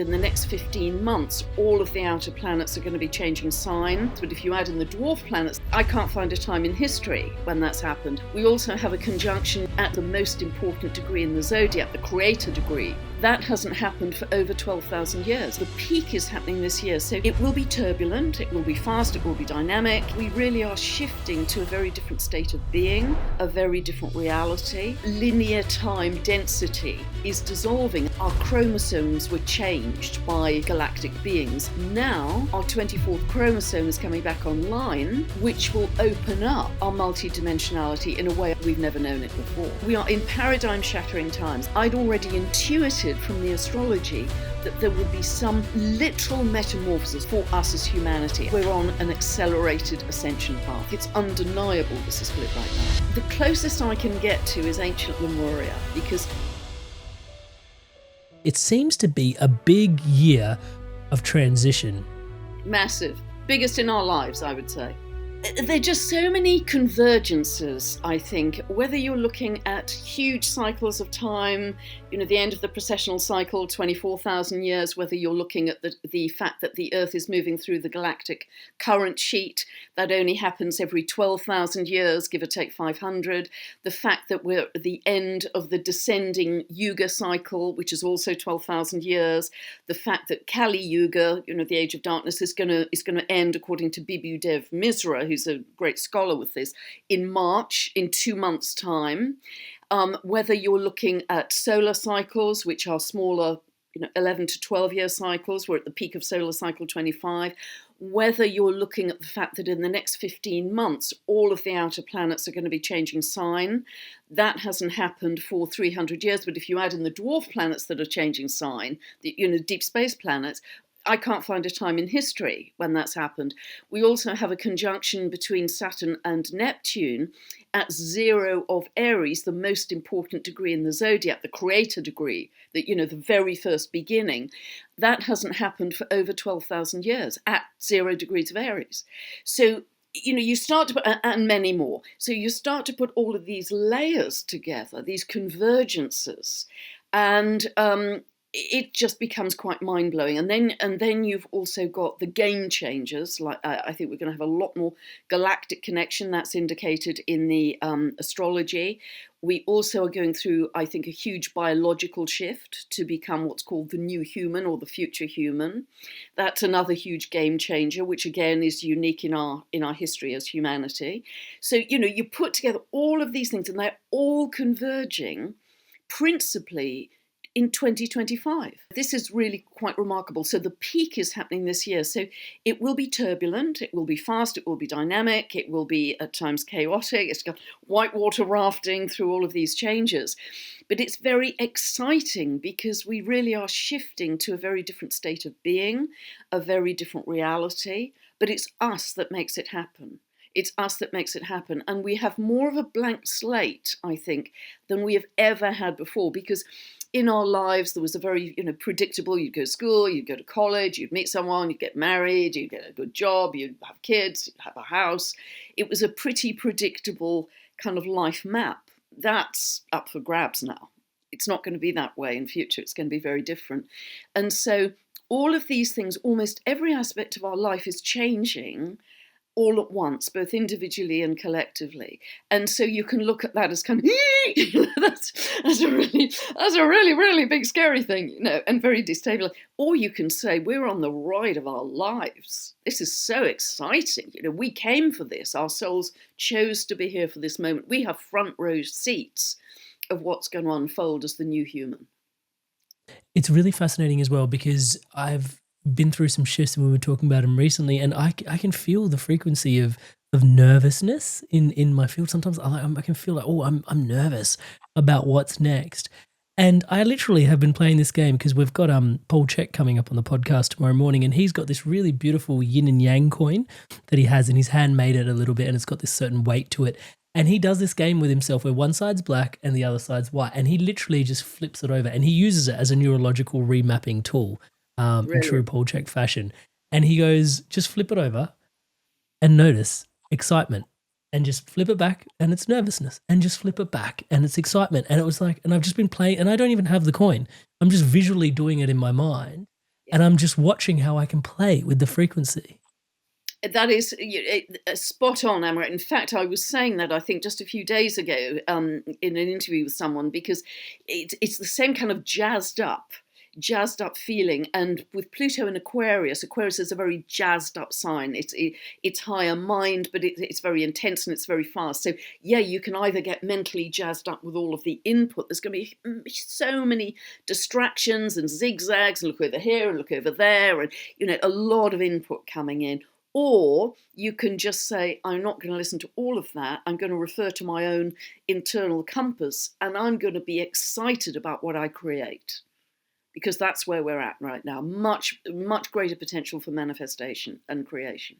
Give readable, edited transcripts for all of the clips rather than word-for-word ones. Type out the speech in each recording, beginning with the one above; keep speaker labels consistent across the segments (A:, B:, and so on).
A: In the next 15 months, all of the outer planets are going to be changing sign. But if you add in the dwarf planets, I can't find a time in history when that's happened. We also have a conjunction at the most important degree in the zodiac, the creator degree. That hasn't happened for over 12,000 years. The peak is happening this year, so it will be turbulent, it will be fast, it will be dynamic. We really are shifting to a very different state of being, a very different reality. Linear time density is dissolving. Our chromosomes were changed by galactic beings. Now, our 24th chromosome is coming back online, which will open up our multi-dimensionality in a way we've never known it before. We are in paradigm-shattering times. I'd already intuited from the astrology that there would be some literal metamorphosis for us as humanity. We're on an accelerated ascension path. It's undeniable, this is put it like that. The closest I can get to is ancient Lemuria, because
B: it seems to be a big year of transition.
A: Massive. Biggest in our lives, I would say. There are just so many convergences, I think, whether you're looking at huge cycles of time, the end of the precessional cycle, 24,000 years, whether you're looking at the fact that the Earth is moving through the galactic current sheet, that only happens every 12,000 years, give or take 500, the fact that we're at the end of the descending Yuga cycle, which is also 12,000 years, the fact that Kali Yuga, the Age of Darkness, is going to end, according to Bibu Dev Misra, who's a great scholar with this, in March, in 2 months' time. Whether you're looking at solar cycles, which are smaller, 11 to 12 year cycles, we're at the peak of solar cycle 25. Whether you're looking at the fact that in the next 15 months, all of the outer planets are going to be changing sign. That hasn't happened for 300 years. But if you add in the dwarf planets that are changing sign, the deep space planets, I can't find a time in history when that's happened. We also have a conjunction between Saturn and Neptune at 0 of Aries, the most important degree in the zodiac, the creator degree, the very first beginning. That hasn't happened for over 12,000 years at 0 degrees of Aries. So, you start to put, and many more. So you start to put all of these layers together, these convergences, and it just becomes quite mind-blowing. And then you've also got the game changers. Like I think we're going to have a lot more galactic connection. That's indicated in the astrology. We also are going through, I think, a huge biological shift to become what's called the new human or the future human. That's another huge game changer, which again is unique in our history as humanity. So, you put together all of these things and they're all converging principally in 2025. This is really quite remarkable. So the peak is happening this year. So it will be turbulent, it will be fast, it will be dynamic, it will be at times chaotic. It's got whitewater rafting through all of these changes. But it's very exciting because we really are shifting to a very different state of being, a very different reality. But it's us that makes it happen. It's us that makes it happen. And we have more of a blank slate, I think, than we have ever had before, because in our lives, there was a very, predictable, you'd go to school, you'd go to college, you'd meet someone, you'd get married, you'd get a good job, you'd have kids, you'd have a house. It was a pretty predictable kind of life map. That's up for grabs now. It's not going to be that way in future. It's going to be very different. And so all of these things, almost every aspect of our life is changing all at once, both individually and collectively. And so you can look at that as kind of, that's a really, really big scary thing, and very destabilizing. Or you can say, we're on the ride of our lives. This is so exciting. We came for this. Our souls chose to be here for this moment. We have front row seats of what's going to unfold as the new human.
B: It's really fascinating as well because I've been through some shifts and we were talking about them recently, and I can feel the frequency of nervousness in my field. Sometimes I can feel like, I'm nervous about what's next. And I literally have been playing this game because we've got Paul Check coming up on the podcast tomorrow morning, and he's got this really beautiful yin and yang coin that he has, and he's handmade it a little bit, and it's got this certain weight to it. And he does this game with himself where one side's black and the other side's white, and he literally just flips it over, and he uses it as a neurological remapping tool. In true Paul Check fashion. And he goes, just flip it over and notice excitement, and just flip it back and it's nervousness, and just flip it back and it's excitement. And it was like, and I've just been playing, and I don't even have the coin. I'm just visually doing it in my mind. and I'm just watching how I can play with the frequency.
A: That is spot on, Amrit. In fact, I was saying that I think just a few days ago in an interview with someone, because it's the same kind of jazzed up feeling. And with Pluto in Aquarius, Aquarius is a very jazzed up sign. It's higher mind, but it's very intense and it's very fast. So yeah, you can either get mentally jazzed up with all of the input. There's going to be so many distractions and zigzags, and look over here and look over there, and a lot of input coming in. Or you can just say, I'm not going to listen to all of that. I'm going to refer to my own internal compass, and I'm going to be excited about what I create. Because that's where we're at right now. Much, much greater potential for manifestation and creation.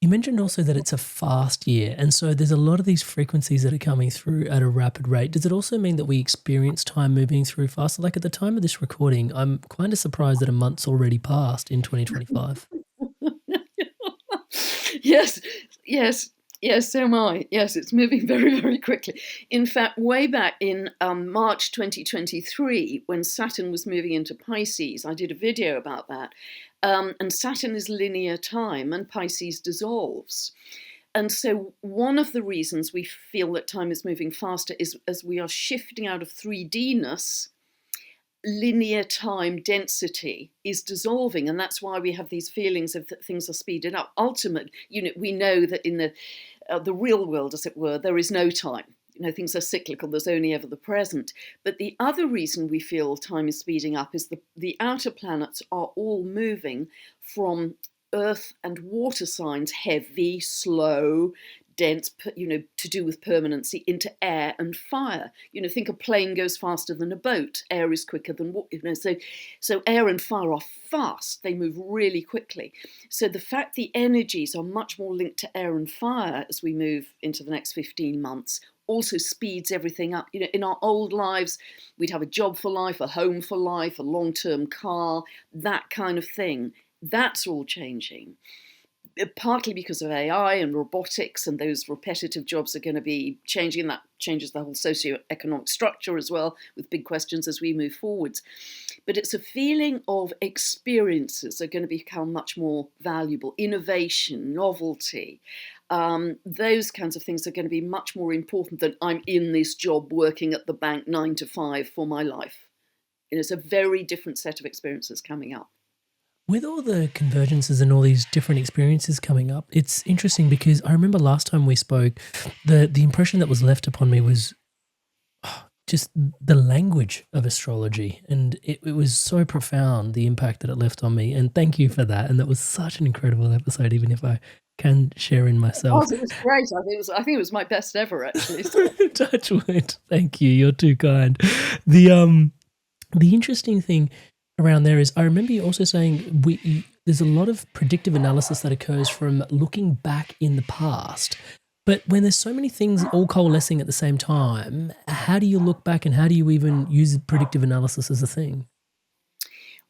B: You mentioned also that it's a fast year, and so there's a lot of these frequencies that are coming through at a rapid rate. Does it also mean that we experience time moving through faster? Like at the time of this recording, I'm kind of surprised that a month's already passed in 2025.
A: Yes, so am I. Yes, it's moving very, very quickly. In fact, way back in March 2023, when Saturn was moving into Pisces, I did a video about that. And Saturn is linear time and Pisces dissolves. And so one of the reasons we feel that time is moving faster is as we are shifting out of 3D-ness, linear time density is dissolving, and that's why we have these feelings of that things are speeded up. Ultimately, we know that in the real world, as it were, there is no time. Things are cyclical. There's only ever the present. But the other reason we feel time is speeding up is the outer planets are all moving from earth and water signs, heavy, slow, dense, to do with permanency, into air and fire. Think a plane goes faster than a boat. Air is quicker than water. So air and fire are fast. They move really quickly. So the fact the energies are much more linked to air and fire as we move into the next 15 months also speeds everything up. In our old lives, we'd have a job for life, a home for life, a long-term car, that kind of thing. That's all changing. Partly because of AI and robotics, and those repetitive jobs are going to be changing, and that changes the whole socio-economic structure as well, with big questions as we move forwards. But it's a feeling of experiences are going to become much more valuable. Innovation, novelty, those kinds of things are going to be much more important than I'm in this job working at the bank 9 to 5 for my life. It's a very different set of experiences coming up.
B: With all the convergences and all these different experiences coming up, it's interesting because I remember last time we spoke, the impression that was left upon me was just the language of astrology. And it was so profound, the impact that it left on me. And thank you for that. And that was such an incredible episode, even if I can share in myself.
A: Oh, it was great. I think it was my best ever, actually.
B: Touch wood. Thank you. You're too kind. The interesting thing around there is I remember you also saying there's a lot of predictive analysis that occurs from looking back in the past. But when there's so many things all coalescing at the same time, how do you look back and how do you even use predictive analysis as a thing?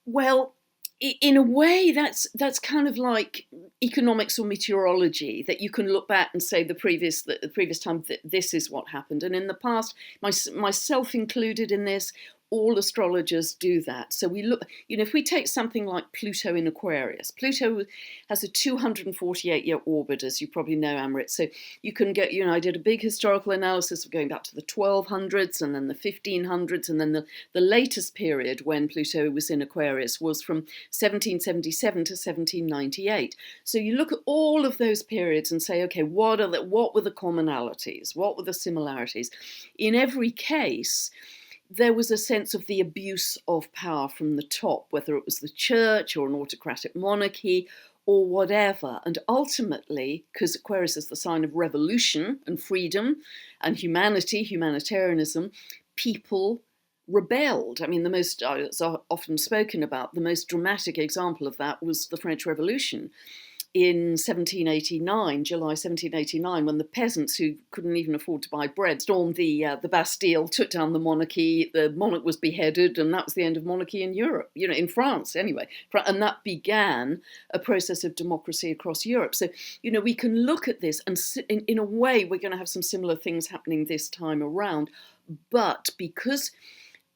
A: Well, in a way, that's kind of like economics or meteorology, that you can look back and say the previous time that this is what happened. And in the past, myself included in this, all astrologers do that. So we look, if we take something like Pluto in Aquarius, Pluto has a 248-year orbit, as you probably know, Amrit. So you can get, I did a big historical analysis of going back to the 1200s and then the 1500s, and then the latest period when Pluto was in Aquarius was from 1777 to 1798. So you look at all of those periods and say, okay, what were the commonalities? What were the similarities? In every case, there was a sense of the abuse of power from the top, whether it was the church or an autocratic monarchy or whatever. And ultimately, because Aquarius is the sign of revolution and freedom and humanitarianism, people rebelled. I mean, the most, it's often spoken about, the most dramatic example of that was the French Revolution in 1789, July 1789, when the peasants who couldn't even afford to buy bread stormed the Bastille, took down the monarchy, the monarch was beheaded, and that was the end of monarchy in Europe, in France anyway. And that began a process of democracy across Europe. So, we can look at this, and in a way, we're going to have some similar things happening this time around. But because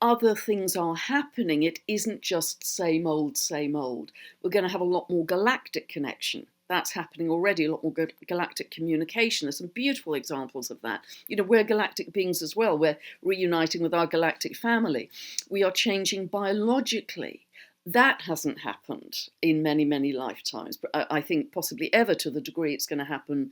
A: other things are happening. It isn't just same old, same old. We're going to have a lot more galactic connection. That's happening already, a lot more galactic communication. There's some beautiful examples of that. We're galactic beings as well. We're reuniting with our galactic family. We are changing biologically. That hasn't happened in many, many lifetimes, but I think possibly ever to the degree it's going to happen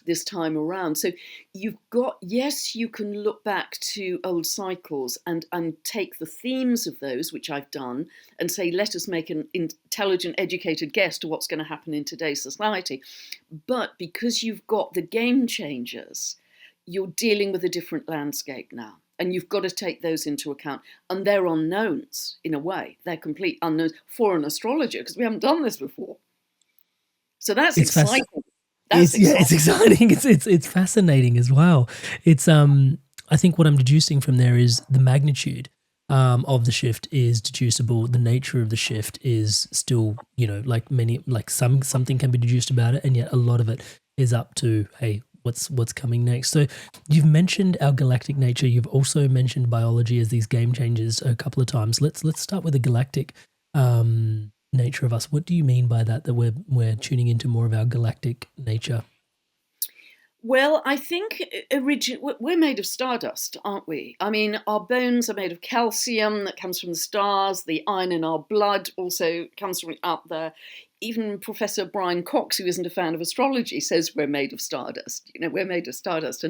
A: this time around. So yes, you can look back to old cycles and take the themes of those, which I've done, and say, let us make an intelligent, educated guess to what's going to happen in today's society. But because you've got the game changers, you're dealing with a different landscape now. And you've got to take those into account. And they're unknowns, in a way. They're complete unknowns for an astrologer, because we haven't done this before. So that's exciting.
B: It's exciting. It's fascinating as well. It's I think what I'm deducing from there is the magnitude of the shift is deducible. The nature of the shift is still, something can be deduced about it, and yet a lot of it is up to, hey, what's coming next. So you've mentioned our galactic nature. You've also mentioned biology as these game changers a couple of times. Let's start with the galactic nature of us. What do you mean by that we're tuning into more of our galactic nature?
A: Well, I think we're made of stardust, aren't we? I mean, our bones are made of calcium that comes from the stars. The iron in our blood also comes from up there. Even Professor Brian Cox, who isn't a fan of astrology, says we're made of stardust. We're made of stardust.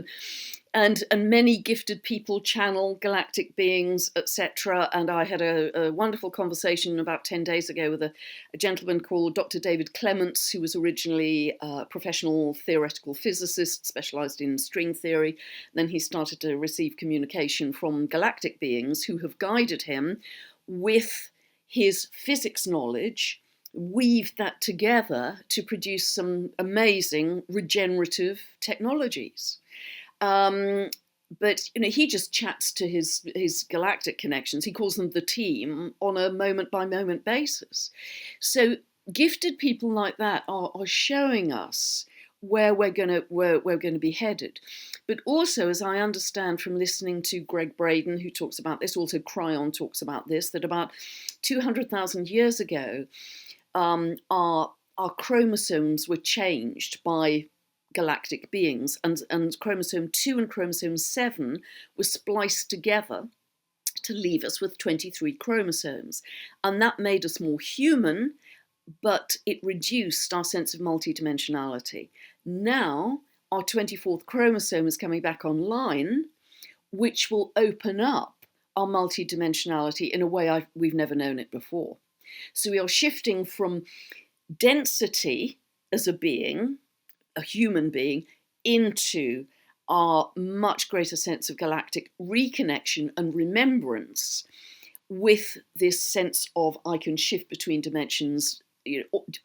A: And many gifted people channel galactic beings, etc. And I had a wonderful conversation about 10 days ago with a gentleman called Dr. David Clements, who was originally a professional theoretical physicist, specialized in string theory. Then he started to receive communication from galactic beings who have guided him with his physics knowledge, weave that together to produce some amazing regenerative technologies. But he just chats to his galactic connections. He calls them the team on a moment by moment basis. So gifted people like that are showing us where we're going to be headed. But also, as I understand from listening to Greg Braden, who talks about this, also Cryon talks about this, that about 200,000 years ago, our chromosomes were changed by galactic beings, and chromosome 2 and chromosome 7 were spliced together to leave us with 23 chromosomes. And that made us more human, but it reduced our sense of multi-dimensionality. Now, our 24th chromosome is coming back online, which will open up our multi-dimensionality in a way we've never known it before. So we are shifting from density as a being, a human being, into our much greater sense of galactic reconnection and remembrance, with this sense of I can shift between dimensions,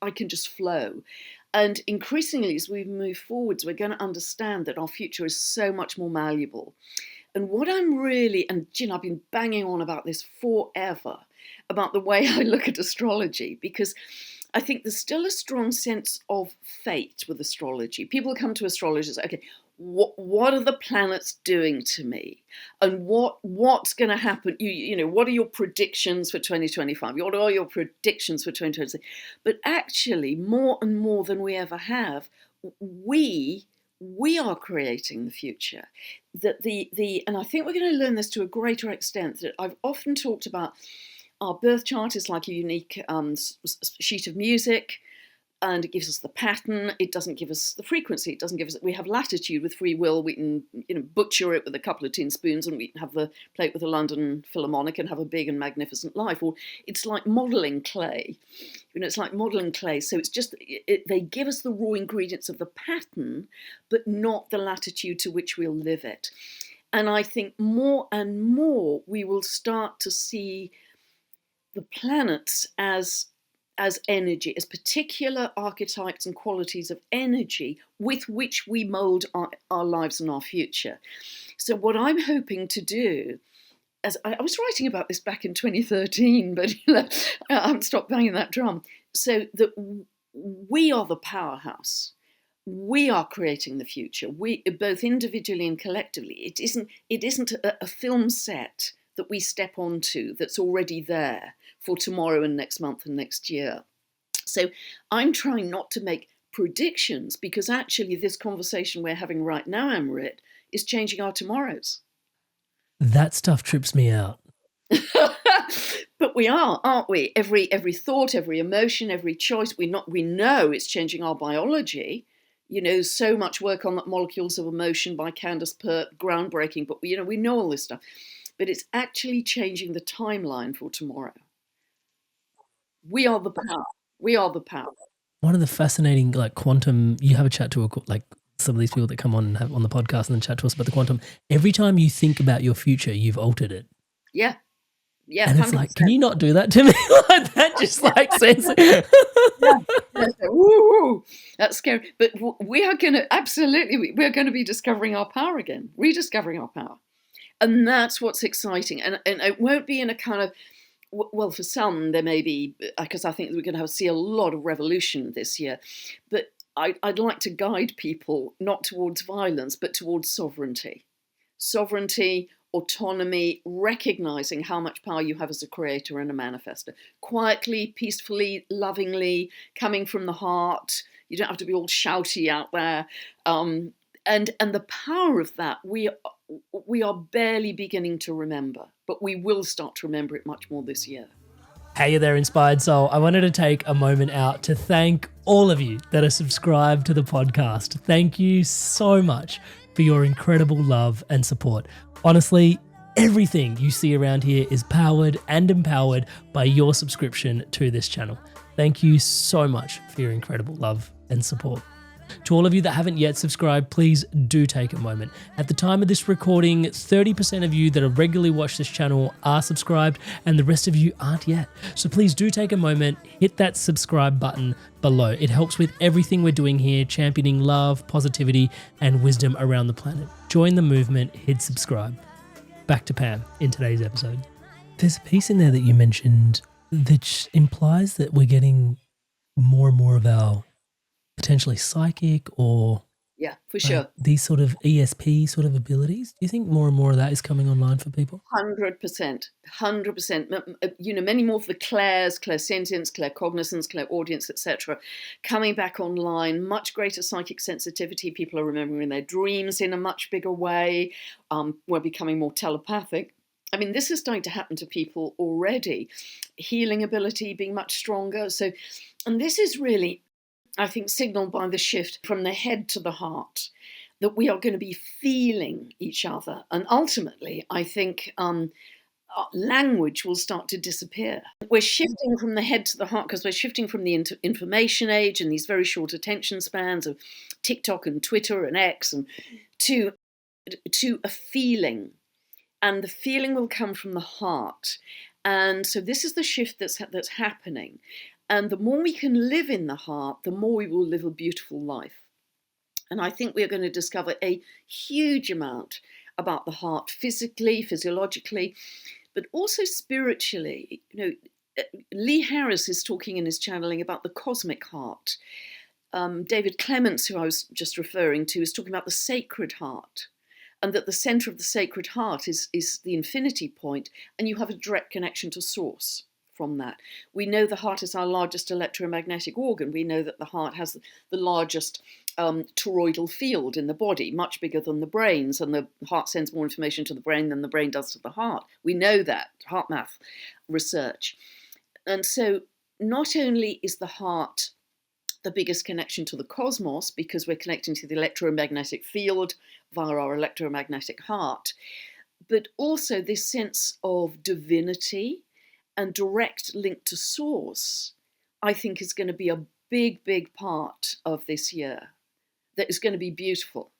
A: I can just flow. And increasingly, as we move forwards, we're going to understand that our future is so much more malleable. And what I'm really, and I've been banging on about this forever, about the way I look at astrology, because I think there's still a strong sense of fate with astrology. People come to astrologers, okay, what are the planets doing to me? And what's going to happen? What are your predictions for 2025? What are your predictions for 2026? But actually, more and more than we ever have, we are creating the future. And I think we're going to learn this to a greater extent. That I've often talked about our birth chart is like a unique sheet of music, and it gives us the pattern. It doesn't give us the frequency. It doesn't give us. We have latitude with free will. We can butcher it with a couple of tin spoons, and we can have the plate with a London Philharmonic and have a big and magnificent life. Or it's like modelling clay. It's like modelling clay. So it's just they give us the raw ingredients of the pattern, but not the latitude to which we'll live it. And I think more and more we will start to see the planets as energy, as particular archetypes and qualities of energy with which we mould our lives and our future. So what I'm hoping to do, as I was writing about this back in 2013, but I haven't stopped banging that drum, so that we are the powerhouse. We are creating the future. We, both individually and collectively. It isn't a film set that we step onto that's already there for tomorrow and next month and next year. So I'm trying not to make predictions, because actually this conversation we're having right now, Amrit, is changing our tomorrows.
B: That stuff trips me out.
A: But we are, aren't we? Every thought, every emotion, every choice, we know it's changing our biology. So much work on the molecules of emotion by Candace Pert, groundbreaking, but we know all this stuff. But it's actually changing the timeline for tomorrow. We are the power. We are the power.
B: One of the fascinating, quantum, you have a chat to some of these people that come on and have on the podcast and then chat to us about the quantum. Every time you think about your future, you've altered it.
A: Yeah. Yeah.
B: And 100%. It's like, can you not do that to me? Like that just says
A: woo, that's scary. But we are going to, absolutely, we're going to be discovering our power again, rediscovering our power. And that's what's exciting. And it won't be in a kind of, well, for some, there may be, because I think we're going to see a lot of revolution this year. But I'd like to guide people not towards violence, but towards sovereignty. Sovereignty, autonomy, recognizing how much power you have as a creator and a manifester. Quietly, peacefully, lovingly, coming from the heart. You don't have to be all shouty out there. And the power of that, we are barely beginning to remember, but we will start to remember it much more this year.
B: Hey there, Inspired Soul. I wanted to take a moment out to thank all of you that are subscribed to the podcast. Thank you so much for your incredible love and support. Honestly, everything you see around here is powered and empowered by your subscription to this channel. Thank you so much for your incredible love and support. To all of you that haven't yet subscribed, please do take a moment. At the time of this recording, 30% of you that have regularly watched this channel are subscribed and the rest of you aren't yet. So please do take a moment, hit that subscribe button below. It helps with everything we're doing here, championing love, positivity, and wisdom around the planet. Join the movement, hit subscribe. Back to Pam in today's episode. There's a piece in there that you mentioned that implies that we're getting more and more of our potentially psychic or
A: for sure
B: these sort of ESP sort of abilities. Do you think more and more of that is coming online for people?
A: 100%. Many more of the clairsentience, claircognizance, clairaudience, etc., coming back online. Much greater psychic sensitivity. People are remembering their dreams in a much bigger way. We're becoming more telepathic. I mean, this is starting to happen to people already. Healing ability being much stronger. And this is really, I think, signaled by the shift from the head to the heart, that we are going to be feeling each other. And ultimately, I think language will start to disappear. We're shifting from the head to the heart because we're shifting from the information age and these very short attention spans of TikTok and Twitter and X and to a feeling. And the feeling will come from the heart. And so this is the shift that's happening. And the more we can live in the heart, the more we will live a beautiful life. And I think we're going to discover a huge amount about the heart, physically, physiologically, but also spiritually. Lee Harris is talking in his channeling about the cosmic heart. David Clements, who I was just referring to, is talking about the sacred heart. And that the center of the sacred heart is the infinity point, and you have a direct connection to source from that. We know the heart is our largest electromagnetic organ. We know that the heart has the largest toroidal field in the body, much bigger than the brains, and the heart sends more information to the brain than the brain does to the heart. We know that, heart math research. And so not only is the heart the biggest connection to the cosmos, because we're connecting to the electromagnetic field via our electromagnetic heart, but also this sense of divinity and direct link to source, I think is going to be a big, big part of this year that is going to be beautiful.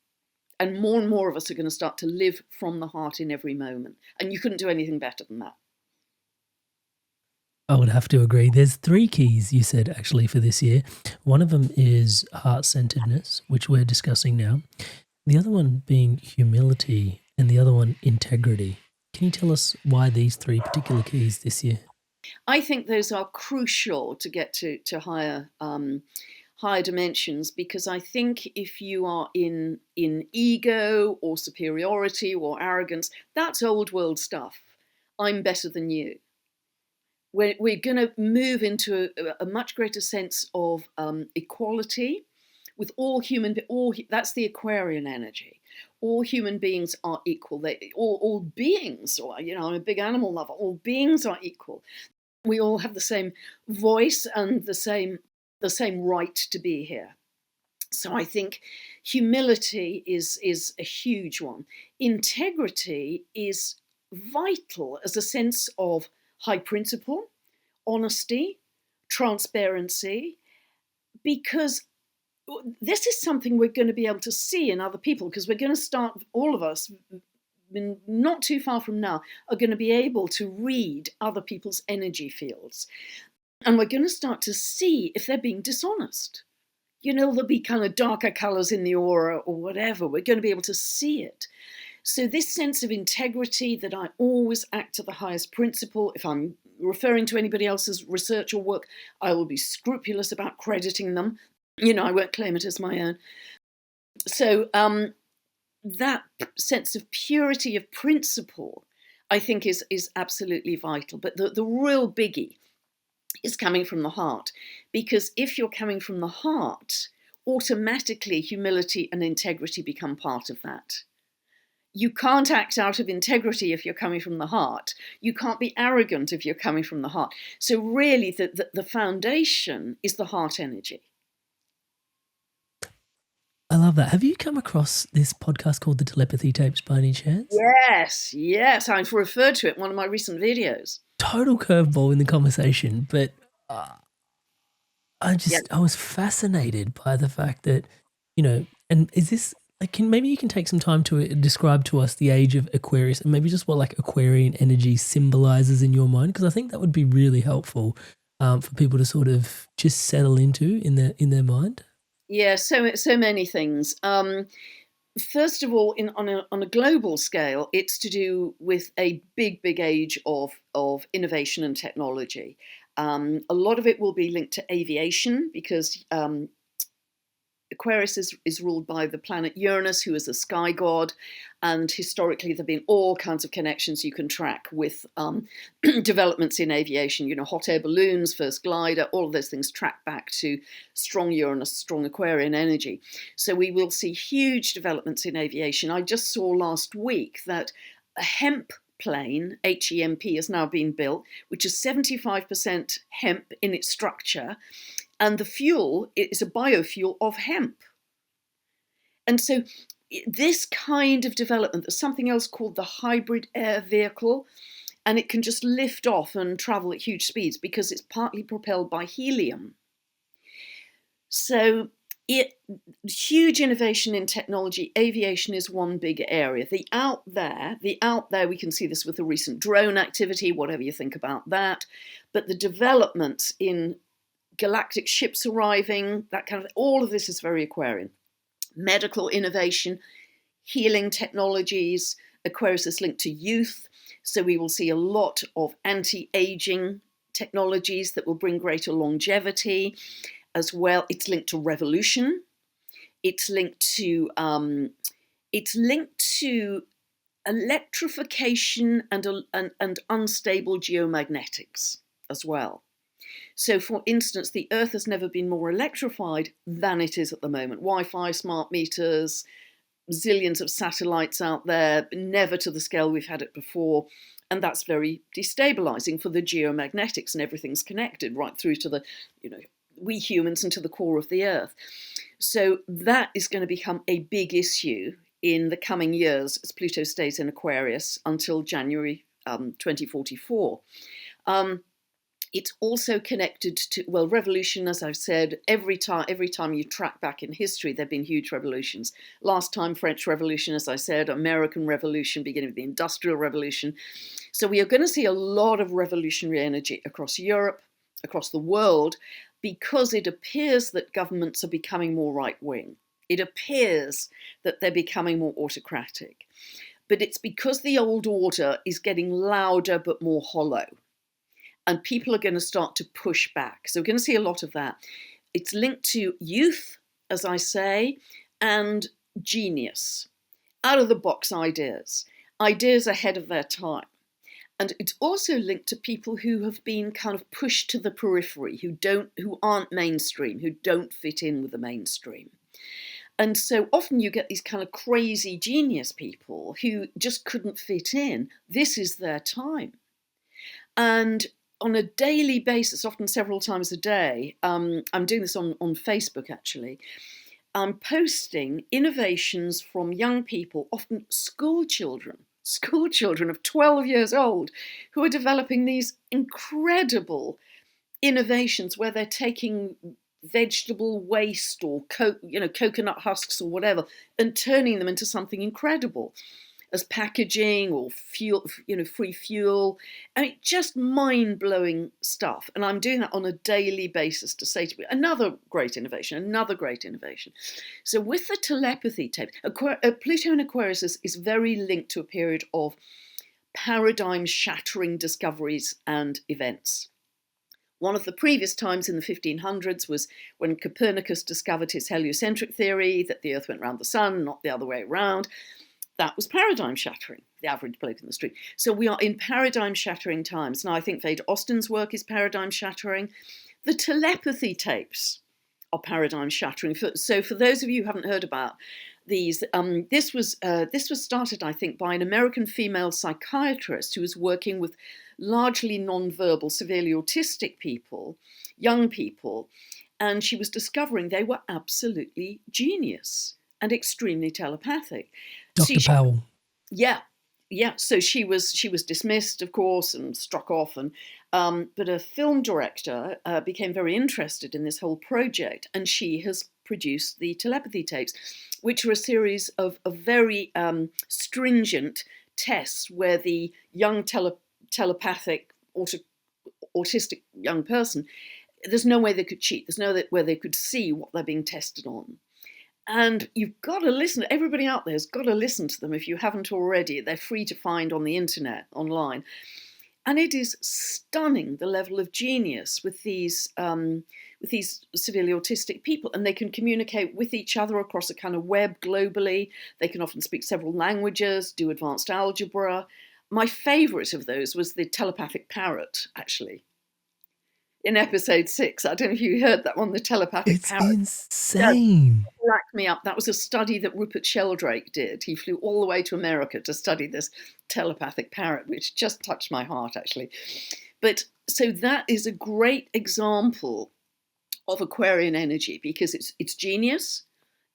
A: And more of us are going to start to live from the heart in every moment. And you couldn't do anything better than that.
B: I would have to agree. There's 3 keys you said actually for this year. One of them is heart-centeredness, which we're discussing now. The other one being humility and the other one integrity. Can you tell us why these 3 particular keys this year?
A: I think those are crucial to get to higher dimensions, because I think if you are in ego or superiority or arrogance, that's old world stuff. I'm better than you. We're going to move into a much greater sense of equality with all that's the Aquarian energy. All human beings are equal. All beings, or I'm a big animal lover. All beings are equal. We all have the same voice and the same right to be here. So I think humility is a huge one. Integrity is vital as a sense of high principle, honesty, transparency, because this is something we're going to be able to see in other people, because we're going to start, all of us, not too far from now, are going to be able to read other people's energy fields. And we're going to start to see if they're being dishonest. There'll be kind of darker colors in the aura or whatever. We're going to be able to see it. So this sense of integrity, that I always act to the highest principle. If I'm referring to anybody else's research or work, I will be scrupulous about crediting them. I won't claim it as my own. So that sense of purity of principle, I think, is absolutely vital. But the real biggie is coming from the heart, because if you're coming from the heart, automatically humility and integrity become part of that. You can't act out of integrity if you're coming from the heart. You can't be arrogant if you're coming from the heart. So really the foundation is the heart energy.
B: I love that. Have you come across this podcast called The Telepathy Tapes by any chance?
A: Yes. I've referred to it in one of my recent videos.
B: Total curveball in the conversation, but I was fascinated by the fact that, and is this, maybe you can take some time to describe to us the age of Aquarius, and maybe just what Aquarian energy symbolizes in your mind, because I think that would be really helpful for people to sort of just settle into in their mind.
A: Yeah, so many things. First of all, on a global scale, it's to do with a big age of innovation and technology. A lot of it will be linked to aviation, because Aquarius is ruled by the planet Uranus, who is a sky god, and historically there have been all kinds of connections you can track with developments in aviation. Hot air balloons, first glider, all of those things track back to strong Uranus, strong Aquarian energy. So we will see huge developments in aviation. I just saw last week that a hemp plane, HEMP, has now been built, which is 75% hemp in its structure. And the fuel is a biofuel of hemp. And so this kind of development, there's something else called the hybrid air vehicle, and it can just lift off and travel at huge speeds because it's partly propelled by helium. So huge innovation in technology. Aviation is one big area. The out there, we can see this with the recent drone activity, whatever you think about that. But the developments in galactic ships arriving, that kind of, all of this is very Aquarian. Medical innovation, healing technologies. Aquarius is linked to youth, so we will see a lot of anti-aging technologies that will bring greater longevity as well. It's linked to revolution. It's linked to electrification and unstable geomagnetics as well. So, for instance, the Earth has never been more electrified than it is at the moment. Wi-Fi, smart meters, zillions of satellites out there, never to the scale we've had it before. And that's very destabilizing for the geomagnetics, and everything's connected right through to the, we humans, and to the core of the Earth. So that is going to become a big issue in the coming years as Pluto stays in Aquarius until January 2044. It's also connected to, revolution, as I've said, every time you track back in history, there have been huge revolutions. Last time, French Revolution, as I said, American Revolution, beginning of the Industrial Revolution. So we are going to see a lot of revolutionary energy across Europe, across the world, because it appears that governments are becoming more right-wing. It appears that they're becoming more autocratic. But it's because the old order is getting louder but more hollow. And people are going to start to push back. So we're going to see a lot of that. It's linked to youth, as I say, and genius. Out-of-the-box ideas. Ideas ahead of their time. And it's also linked to people who have been kind of pushed to the periphery, who aren't mainstream, who don't fit in with the mainstream. And so often you get these kind of crazy genius people who just couldn't fit in. This is their time. And on a daily basis, often several times a day, I'm doing this on Facebook actually, I'm posting innovations from young people, often school children of 12 years old, who are developing these incredible innovations where they're taking vegetable waste or coconut husks or whatever and turning them into something incredible as packaging or fuel, free fuel. I mean, just mind-blowing stuff. And I'm doing that on a daily basis to say to me, another great innovation. So with the telepathy tape, Pluto in Aquarius is very linked to a period of paradigm-shattering discoveries and events. One of the previous times in the 1500s was when Copernicus discovered his heliocentric theory, that the Earth went around the sun, not the other way around. That was paradigm shattering, the average bloke in the street. So we are in paradigm shattering times. Now, I think Veda Austin's work is paradigm shattering. The telepathy tapes are paradigm shattering. So for those of you who haven't heard about these, this was started, I think, by an American female psychiatrist who was working with largely non-verbal, severely autistic people, young people, and she was discovering they were absolutely genius and extremely telepathic.
B: Dr. Powell.
A: Yeah. So she was dismissed, of course, and struck off. And but a film director became very interested in this whole project, and she has produced the telepathy tapes, which are a series of very stringent tests where the young telepathic autistic young person, there's no way they could cheat. There's no way they could see what they're being tested on. And you've got to listen. Everybody out there has got to listen to them if you haven't already. They're free to find on the internet, online. And it is stunning, the level of genius with these severely autistic people. And they can communicate with each other across a kind of web globally. They can often speak several languages, do advanced algebra. My favourite of those was the telepathic parrot, actually. In episode 6, I don't know if you heard that one, the telepathic parrot.
B: It's insane.
A: That racked me up. That was a study that Rupert Sheldrake did. He flew all the way to America to study this telepathic parrot, which just touched my heart, actually. But so that is a great example of Aquarian energy, because it's genius,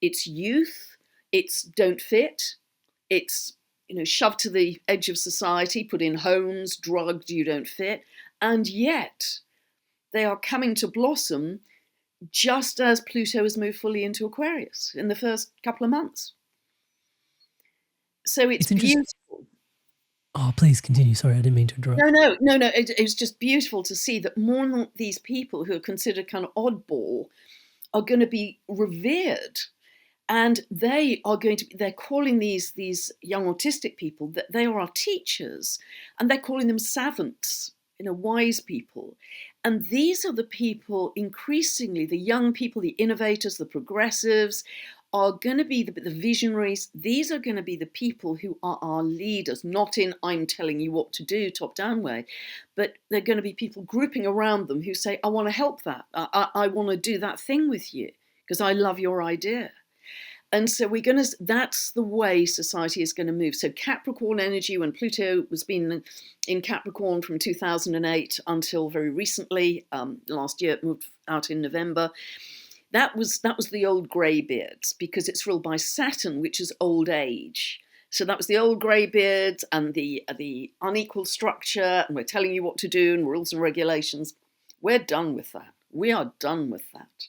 A: it's youth, it's don't fit, it's shoved to the edge of society, put in homes, drugged, you don't fit, and yet they are coming to blossom just as Pluto has moved fully into Aquarius in the first couple of months. So it's beautiful.
B: Oh, please continue. Sorry, I didn't mean to interrupt.
A: No. It's just beautiful to see that more and more these people who are considered kind of oddball are going to be revered. And they're calling these young autistic people, that they are our teachers, and they're calling them savants, wise people. And these are the people, increasingly, the young people, the innovators, the progressives, are going to be the visionaries. These are going to be the people who are our leaders, not in I'm telling you what to do, top-down way, but they're going to be people grouping around them who say, I want to help that. I want to do that thing with you because I love your idea. And so that's the way society is going to move. So Capricorn energy, when Pluto was been in Capricorn from 2008 until very recently, last year it moved out in November, that was the old greybeards, because it's ruled by Saturn, which is old age. So that was the old greybeards and the unequal structure, and we're telling you what to do and rules and regulations. We're done with that. We are done with that.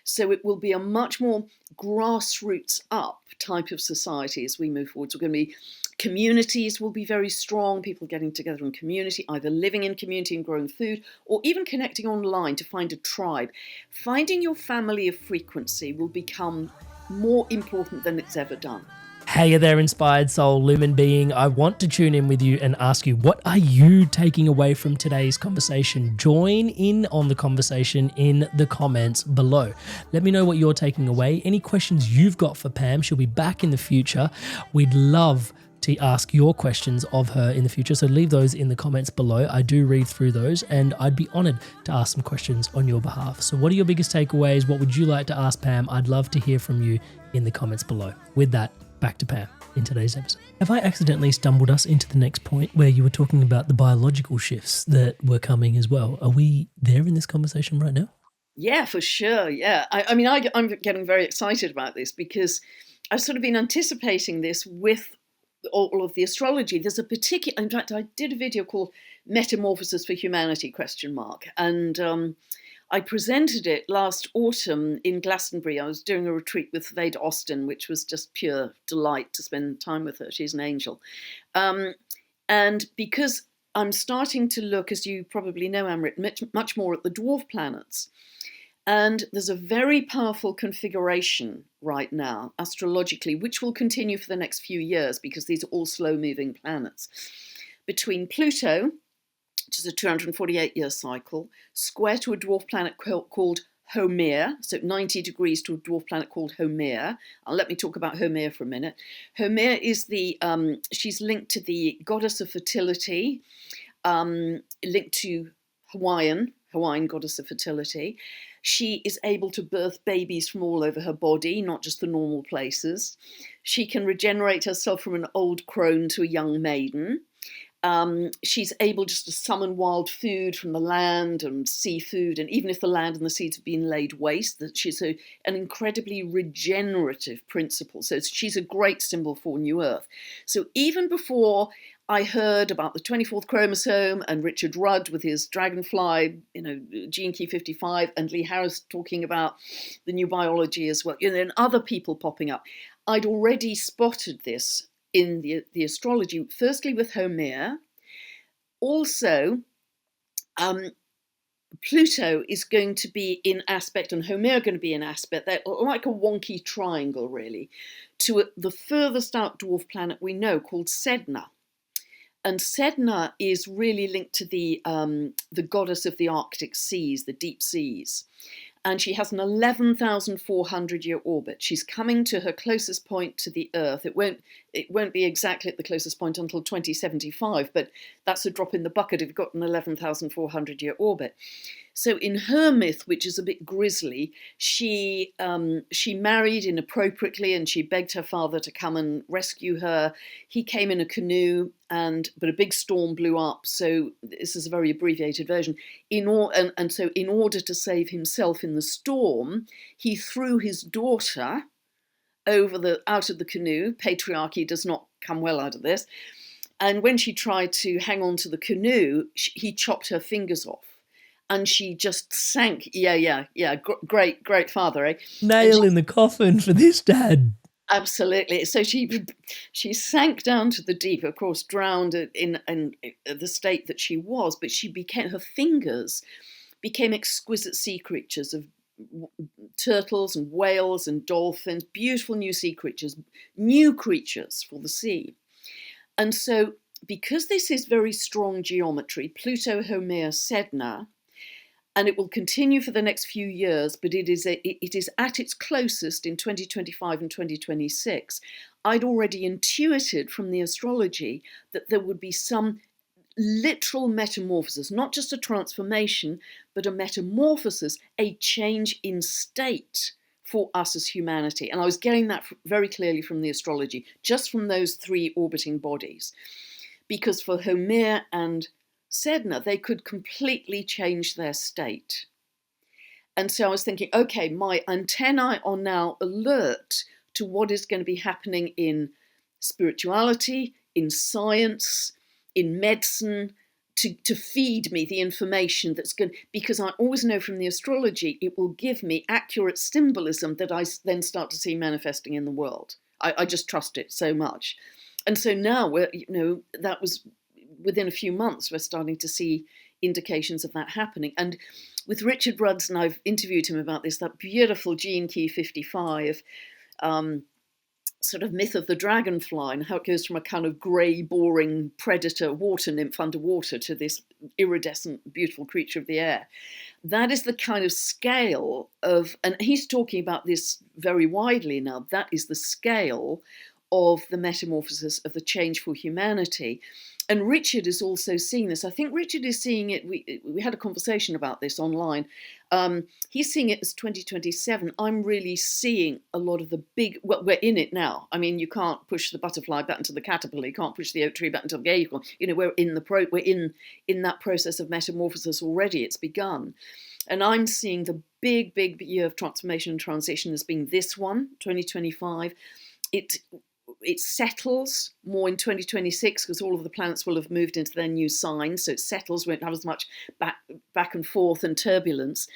A: So it will be a much more grassroots up type of society as we move forward. So we're going to be, communities will be very strong, people getting together in community, either living in community and growing food, or even connecting online to find a tribe. Finding your family of frequency will become more important than it's ever done.
B: Hey there, inspired soul, lumen being. I want to tune in with you and ask you, what are you taking away from today's conversation? Join in on the conversation in the comments below. Let me know what you're taking away. Any questions you've got for Pam, she'll be back in the future. We'd love to ask your questions of her in the future. So leave those in the comments below. I do read through those, and I'd be honored to ask some questions on your behalf. So what are your biggest takeaways? What would you like to ask Pam? I'd love to hear from you in the comments below. With that, back to Pam in today's episode. Have I accidentally stumbled us into the next point where you were talking about the biological shifts that were coming as well? Are we there in this conversation right now?
A: Yeah, for sure. Yeah. I'm getting very excited about this because I've sort of been anticipating this with all of the astrology. There's a particular, in fact, I did a video called Metamorphosis for Humanity, ? And I presented it last autumn in Glastonbury. I was doing a retreat with Veda Austin, which was just pure delight to spend time with her. She's an angel. And because I'm starting to look, as you probably know, Amrit, much more at the dwarf planets. And there's a very powerful configuration right now, astrologically, which will continue for the next few years because these are all slow-moving planets, between Pluto, which is a 248-year cycle, square to a dwarf planet called Haumea, so 90 degrees to a dwarf planet called Haumea. Let me talk about Haumea for a minute. Haumea is she's linked to the goddess of fertility, linked to Hawaiian goddess of fertility. She is able to birth babies from all over her body, not just the normal places. She can regenerate herself from an old crone to a young maiden. She's able just to summon wild food from the land and seafood, and even if the land and the seeds have been laid waste, that she's an incredibly regenerative principle. So she's a great symbol for New Earth. So even before I heard about the 24th chromosome and Richard Rudd with his dragonfly, gene key 55, and Lee Harris talking about the new biology as well, and other people popping up, I'd already spotted this in the astrology, firstly with Haumea. Also, Pluto is going to be in aspect, and Haumea are going to be in aspect. They're like a wonky triangle, really, to the furthest out dwarf planet we know, called Sedna. And Sedna is really linked to the goddess of the Arctic seas, the deep seas. And she has an 11,400-year orbit. She's coming to her closest point to the Earth. It won't be exactly at the closest point until 2075, but that's a drop in the bucket if you've got an 11,400-year orbit. So in her myth, which is a bit grisly, she married inappropriately and she begged her father to come and rescue her. He came in a canoe, but a big storm blew up. So this is a very abbreviated version. So in order to save himself in the storm, he threw his daughter out of the canoe. Patriarchy does not come well out of this. And when she tried to hang on to the canoe, he chopped her fingers off. And she just sank. Yeah. Great father, eh?
B: Nail in the coffin for this, Dad.
A: Absolutely. So she sank down to the deep, of course, drowned in the state that she was, but her fingers became exquisite sea creatures of turtles and whales and dolphins, beautiful new sea creatures, new creatures for the sea. And so because this is very strong geometry, Pluto, Haumea, Sedna, and it will continue for the next few years, but it is at its closest in 2025 and 2026. I'd already intuited from the astrology that there would be some literal metamorphosis, not just a transformation, but a metamorphosis, a change in state for us as humanity. And I was getting that very clearly from the astrology, just from those three orbiting bodies. Because for Haumea and Sedna, they could completely change their state. And so I was thinking, okay, my antennae are now alert to what is going to be happening in spirituality, in science, in medicine, to feed me the information that's going, because I always know from the astrology, it will give me accurate symbolism that I then start to see manifesting in the world. I just trust it so much. And so now that was within a few months, we're starting to see indications of that happening. And with Richard Rudds, and I've interviewed him about this, that beautiful gene key 55, sort of myth of the dragonfly and how it goes from a kind of grey, boring predator, water nymph underwater to this iridescent, beautiful creature of the air. That is the kind of scale of, and he's talking about this very widely now, that is the scale of the metamorphosis, of the change for humanity. And Richard is also seeing this. I think Richard is seeing it. We had a conversation about this online. He's seeing it as 2027. I'm really seeing a lot of the big. Well, we're in it now. I mean, you can't push the butterfly button to the caterpillar. You can't push the oak tree button to the acorn. You know, we're in that process of metamorphosis already. It's begun, and I'm seeing the big year of transformation and transition as being this one, 2025. It settles more in 2026 because all of the planets will have moved into their new signs. So it settles, won't have as much back and forth and turbulence.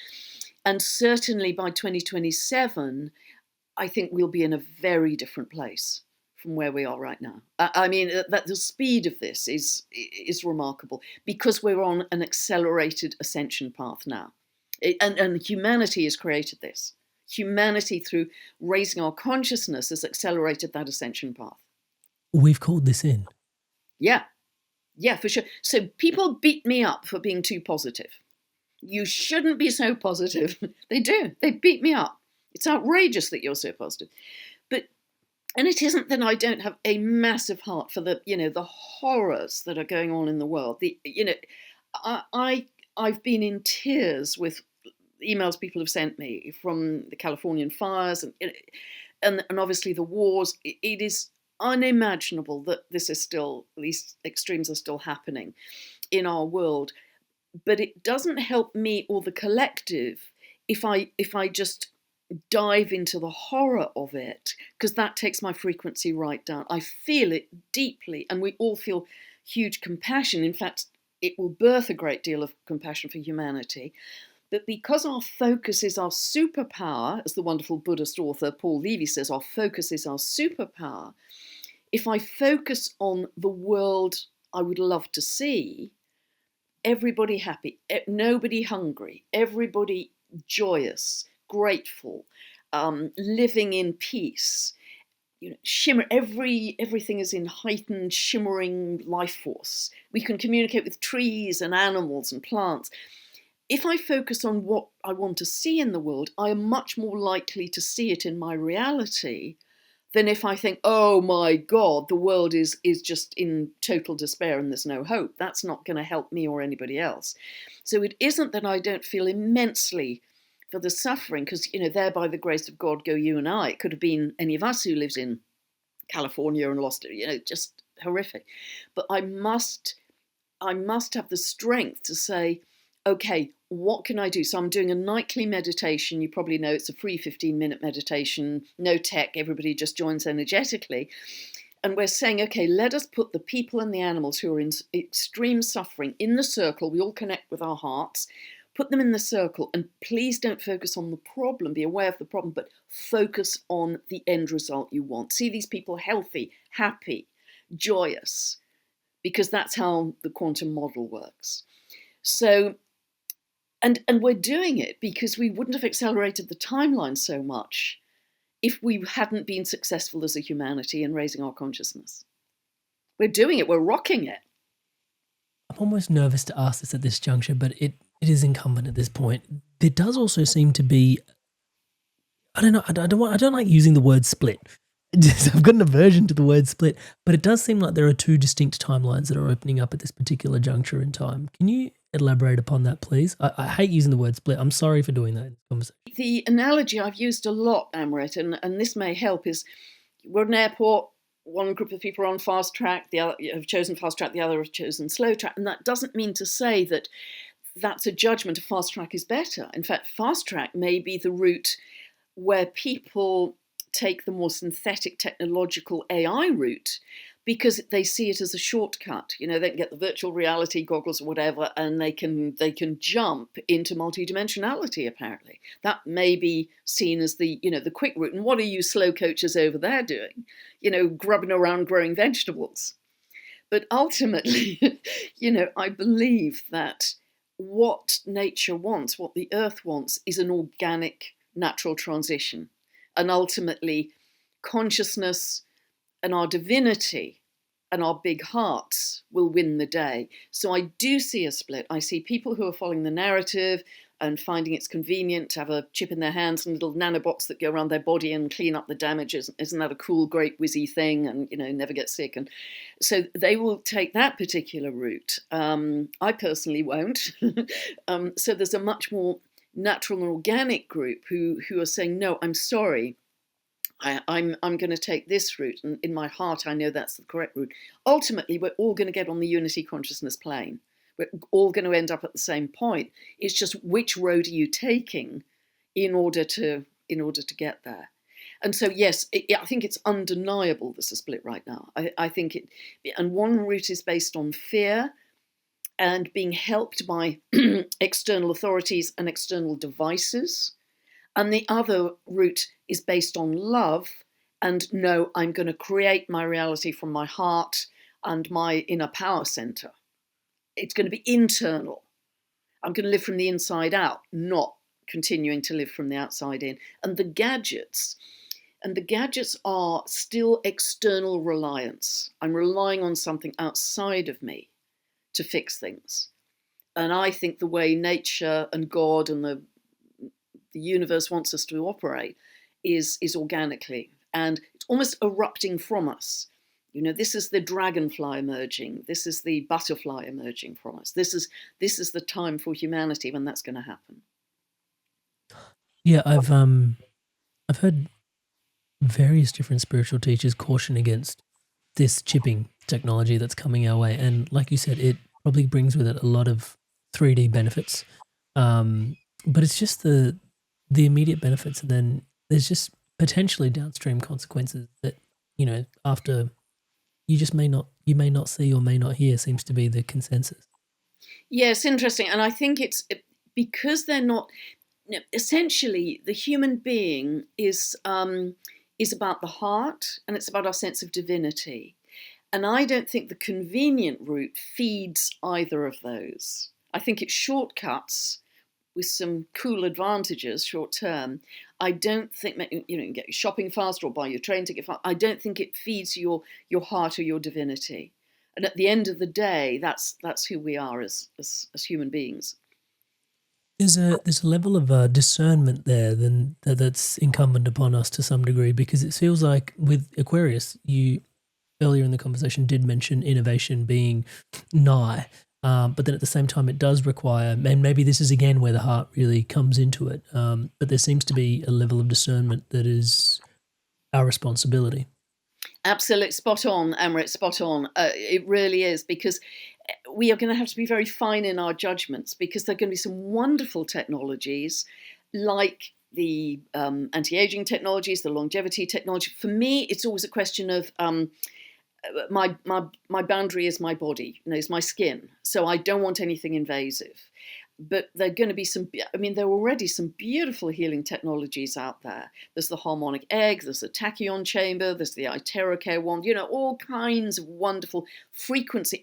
A: And certainly by 2027, I think we'll be in a very different place from where we are right now. I mean, that the speed of this is remarkable because we're on an accelerated ascension path now. And humanity has created this. Humanity, through raising our consciousness, has accelerated that ascension path.
B: We've called this in.
A: Yeah, for sure. So people beat me up for being too positive. You shouldn't be so positive. They do. They beat me up. It's outrageous that you're so positive. And it isn't that I don't have a massive heart for the horrors that are going on in the world. I've been in tears with emails people have sent me from the Californian fires and obviously the wars. It is unimaginable that this is still, these extremes are still happening in our world. But it doesn't help me or the collective if I just dive into the horror of it, because that takes my frequency right down. I feel it deeply, and we all feel huge compassion. In fact, it will birth a great deal of compassion for humanity. But because our focus is our superpower, as the wonderful Buddhist author Paul Levy says, our focus is our superpower. If I focus on the world I would love to see, everybody happy, nobody hungry, everybody joyous, grateful, living in peace, shimmer. Everything is in heightened, shimmering life force. We can communicate with trees and animals and plants. If I focus on what I want to see in the world, I am much more likely to see it in my reality than if I think, oh my God, the world is just in total despair and there's no hope. That's not going to help me or anybody else. So it isn't that I don't feel immensely for the suffering, because, there by the grace of God go you and I. It could have been any of us who lives in California and lost it, just horrific. But I must have the strength to say, okay, what can I do? So I'm doing a nightly meditation. You probably know it's a free 15-minute meditation, no tech, everybody just joins energetically. And we're saying, okay, let us put the people and the animals who are in extreme suffering in the circle. We all connect with our hearts. Put them in the circle, and please don't focus on the problem, be aware of the problem, but focus on the end result you want. See these people healthy, happy, joyous, because that's how the quantum model works. So, and we're doing it because we wouldn't have accelerated the timeline so much if we hadn't been successful as a humanity in raising our consciousness. We're doing it, we're rocking it.
B: I'm almost nervous to ask this at this juncture, but it is incumbent at this point. There does also seem to be, I don't know, I don't like using the word split. I've got an aversion to the word split, but it does seem like there are two distinct timelines that are opening up at this particular juncture in time. Can you elaborate upon that, please? I hate using the word split. I'm sorry for doing that in this conversation.
A: The analogy I've used a lot, Amrit, and this may help, is we're at an airport. One group of people are on fast track, the other have chosen fast track, the other have chosen slow track. And that doesn't mean to say that that's a judgment of fast track is better. In fact, fast track may be the route where people take the more synthetic technological AI route because they see it as a shortcut. They can get the virtual reality goggles or whatever, and they can jump into multi-dimensionality, apparently. That may be seen as the quick route. And what are you slow coaches over there doing? Grubbing around growing vegetables. But ultimately, I believe that what nature wants, what the earth wants, is an organic, natural transition. And ultimately, consciousness and our divinity and our big hearts will win the day. So I do see a split. I see people who are following the narrative and finding it's convenient to have a chip in their hands and little nanobots that go around their body and clean up the damage. Isn't that a cool, great, whizzy thing? And, never get sick. And so they will take that particular route. I personally won't. So there's a much more natural and organic group who are saying, no, I'm sorry. I'm going to take this route, and in my heart I know that's the correct route. Ultimately, we're all going to get on the unity consciousness plane. We're all going to end up at the same point. It's just which road are you taking in order to get there. And so, yes, I think it's undeniable there's a split right now. I think and one route is based on fear and being helped by external authorities and external devices. And the other route is based on love and no, I'm going to create my reality from my heart and my inner power center. It's going to be internal. I'm going to live from the inside out, not continuing to live from the outside in. And the gadgets are still external reliance. I'm relying on something outside of me to fix things. And I think the way nature and God and the universe wants us to operate is organically, and it's almost erupting from us. This is the dragonfly emerging. This is the butterfly emerging from us. This is the time for humanity when that's going to happen.
B: Yeah, I've heard various different spiritual teachers caution against this chipping technology that's coming our way, and like you said, it probably brings with it a lot of 3D benefits. But it's just the immediate benefits, and then there's just potentially downstream consequences that after you may not see or may not hear, seems to be the consensus.
A: Yeah, it's interesting, and I think it's because they're not. Essentially, the human being is about the heart, and it's about our sense of divinity. And I don't think the convenient route feeds either of those. I think it shortcuts with some cool advantages short term. I don't think you can get shopping faster or buy your train ticket faster. I don't think it feeds your heart or your divinity. And at the end of the day, that's who we are as human beings.
B: There's a level of discernment there that's incumbent upon us to some degree, because it feels like with Aquarius, you earlier in the conversation did mention innovation being nigh. But then at the same time, it does require, and maybe this is again where the heart really comes into it, but there seems to be a level of discernment that is our responsibility.
A: Absolutely, spot on, Amrit, spot on. It really is, because we are going to have to be very fine in our judgments, because there are going to be some wonderful technologies like the anti-aging technologies, the longevity technology. For me, it's always a question of my boundary is my body, is my skin. So I don't want anything invasive. But there are going to be there are already some beautiful healing technologies out there. There's the harmonic egg, there's the tachyon chamber, there's the iterocare wand, all kinds of wonderful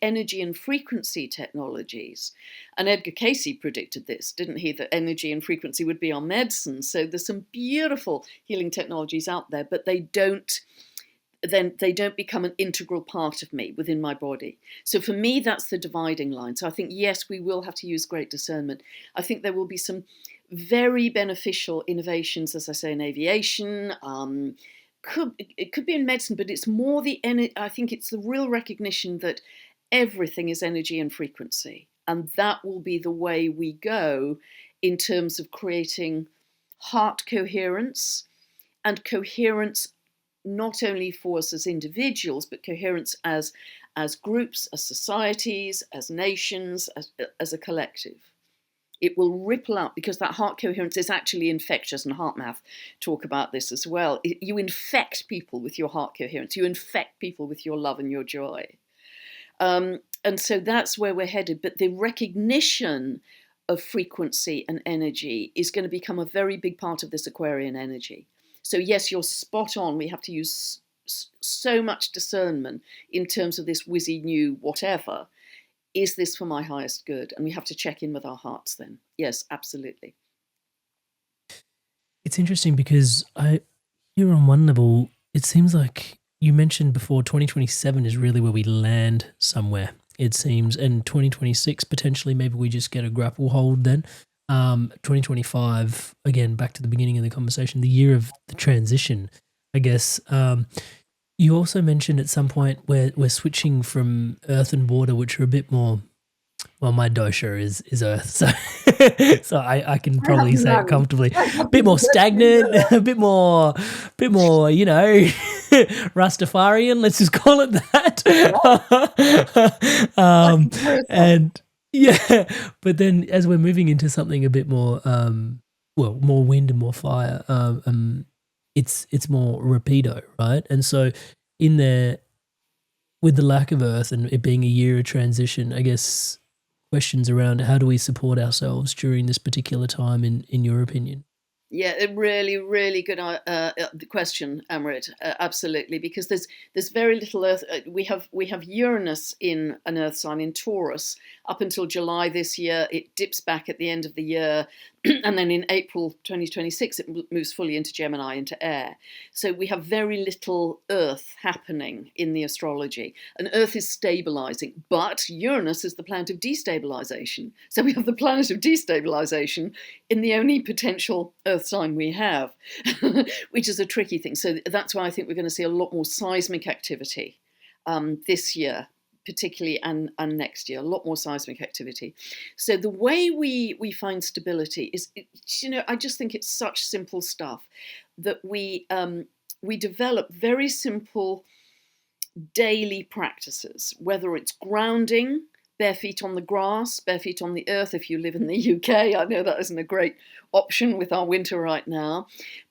A: energy and frequency technologies. And Edgar Cayce predicted this, didn't he? That energy and frequency would be our medicine. So there's some beautiful healing technologies out there, but they don't become an integral part of me within my body. So for me, that's the dividing line. So I think, yes, we will have to use great discernment. I think there will be some very beneficial innovations, as I say, in aviation. It could be in medicine, but it's more I think it's the real recognition that everything is energy and frequency. And that will be the way we go in terms of creating heart coherence, and coherence not only for us as individuals, but coherence as groups, as societies, as nations, as a collective. It will ripple out, because that heart coherence is actually infectious, and HeartMath talk about this as well. You infect people with your heart coherence. You infect people with your love and your joy. And so that's where we're headed. But the recognition of frequency and energy is going to become a very big part of this Aquarian energy. So yes, you're spot on. We have to use so much discernment in terms of this whizzy new whatever. Is this for my highest good? And we have to check in with our hearts then. Yes, absolutely.
B: It's interesting because here on one level, it seems like you mentioned before 2027 is really where we land somewhere, it seems. And 2026, potentially, maybe we just get a grapple hold then. 2025, again, back to the beginning of the conversation, the year of the transition, I guess. You also mentioned at some point where we're switching from earth and water, which are a bit more, well, my dosha is earth, so so I can
A: I have
B: probably say it
A: none.
B: comfortably.
A: I
B: A
A: have
B: bit more
A: none.
B: stagnant, a bit more, Rastafarian. Let's just call it that.
A: Lucky person.
B: And yeah, but then as we're moving into something a bit more, more wind and more fire, it's more rapido, right? And so in there, with the lack of earth and it being a year of transition, I guess questions around how do we support ourselves during this particular time, in your opinion?
A: Yeah, a really, really good question, Amrit. Absolutely, because there's very little Earth. We have Uranus in an Earth sign in Taurus up until July this year. It dips back at the end of the year, and then in April 2026 it moves fully into Gemini, into air. So we have very little Earth happening in the astrology, and Earth is stabilizing. But Uranus is the planet of destabilization. So we have the planet of destabilization in the only potential Earth sign we have, which is a tricky thing. So that's why I think we're going to see a lot more seismic activity this year, particularly, and next year, a lot more seismic activity. So the way we find stability is, I just think it's such simple stuff that we develop very simple daily practices, whether it's grounding, bare feet on the grass, bare feet on the earth. If you live in the UK, I know that isn't a great option with our winter right now,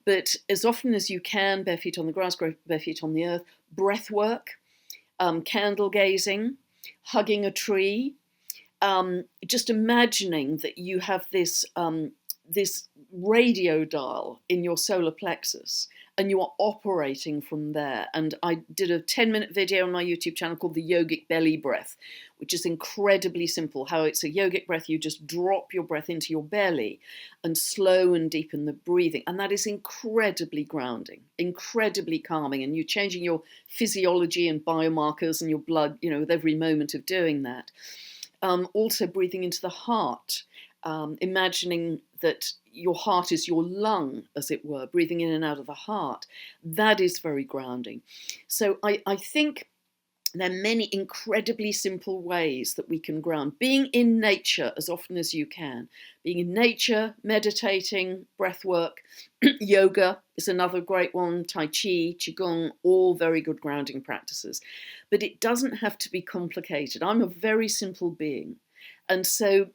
A: but as often as you can, bare feet on the grass, bare feet on the earth, breath work, candle gazing, hugging a tree, just imagining that you have this radio dial in your solar plexus and you are operating from there. And I did a 10-minute video on my YouTube channel called the Yogic Belly Breath, which is incredibly simple. How it's a yogic breath, you just drop your breath into your belly and slow and deepen the breathing. And that is incredibly grounding, incredibly calming. And you're changing your physiology and biomarkers and your blood, with every moment of doing that. Also breathing into the heart, imagining that your heart is your lung, as it were, breathing in and out of the heart. That is very grounding. So I think there are many incredibly simple ways that we can ground. Being in nature as often as you can. Being in nature, meditating, breath work, yoga is another great one, Tai Chi, Qigong, all very good grounding practices. But it doesn't have to be complicated. I'm a very simple being. And so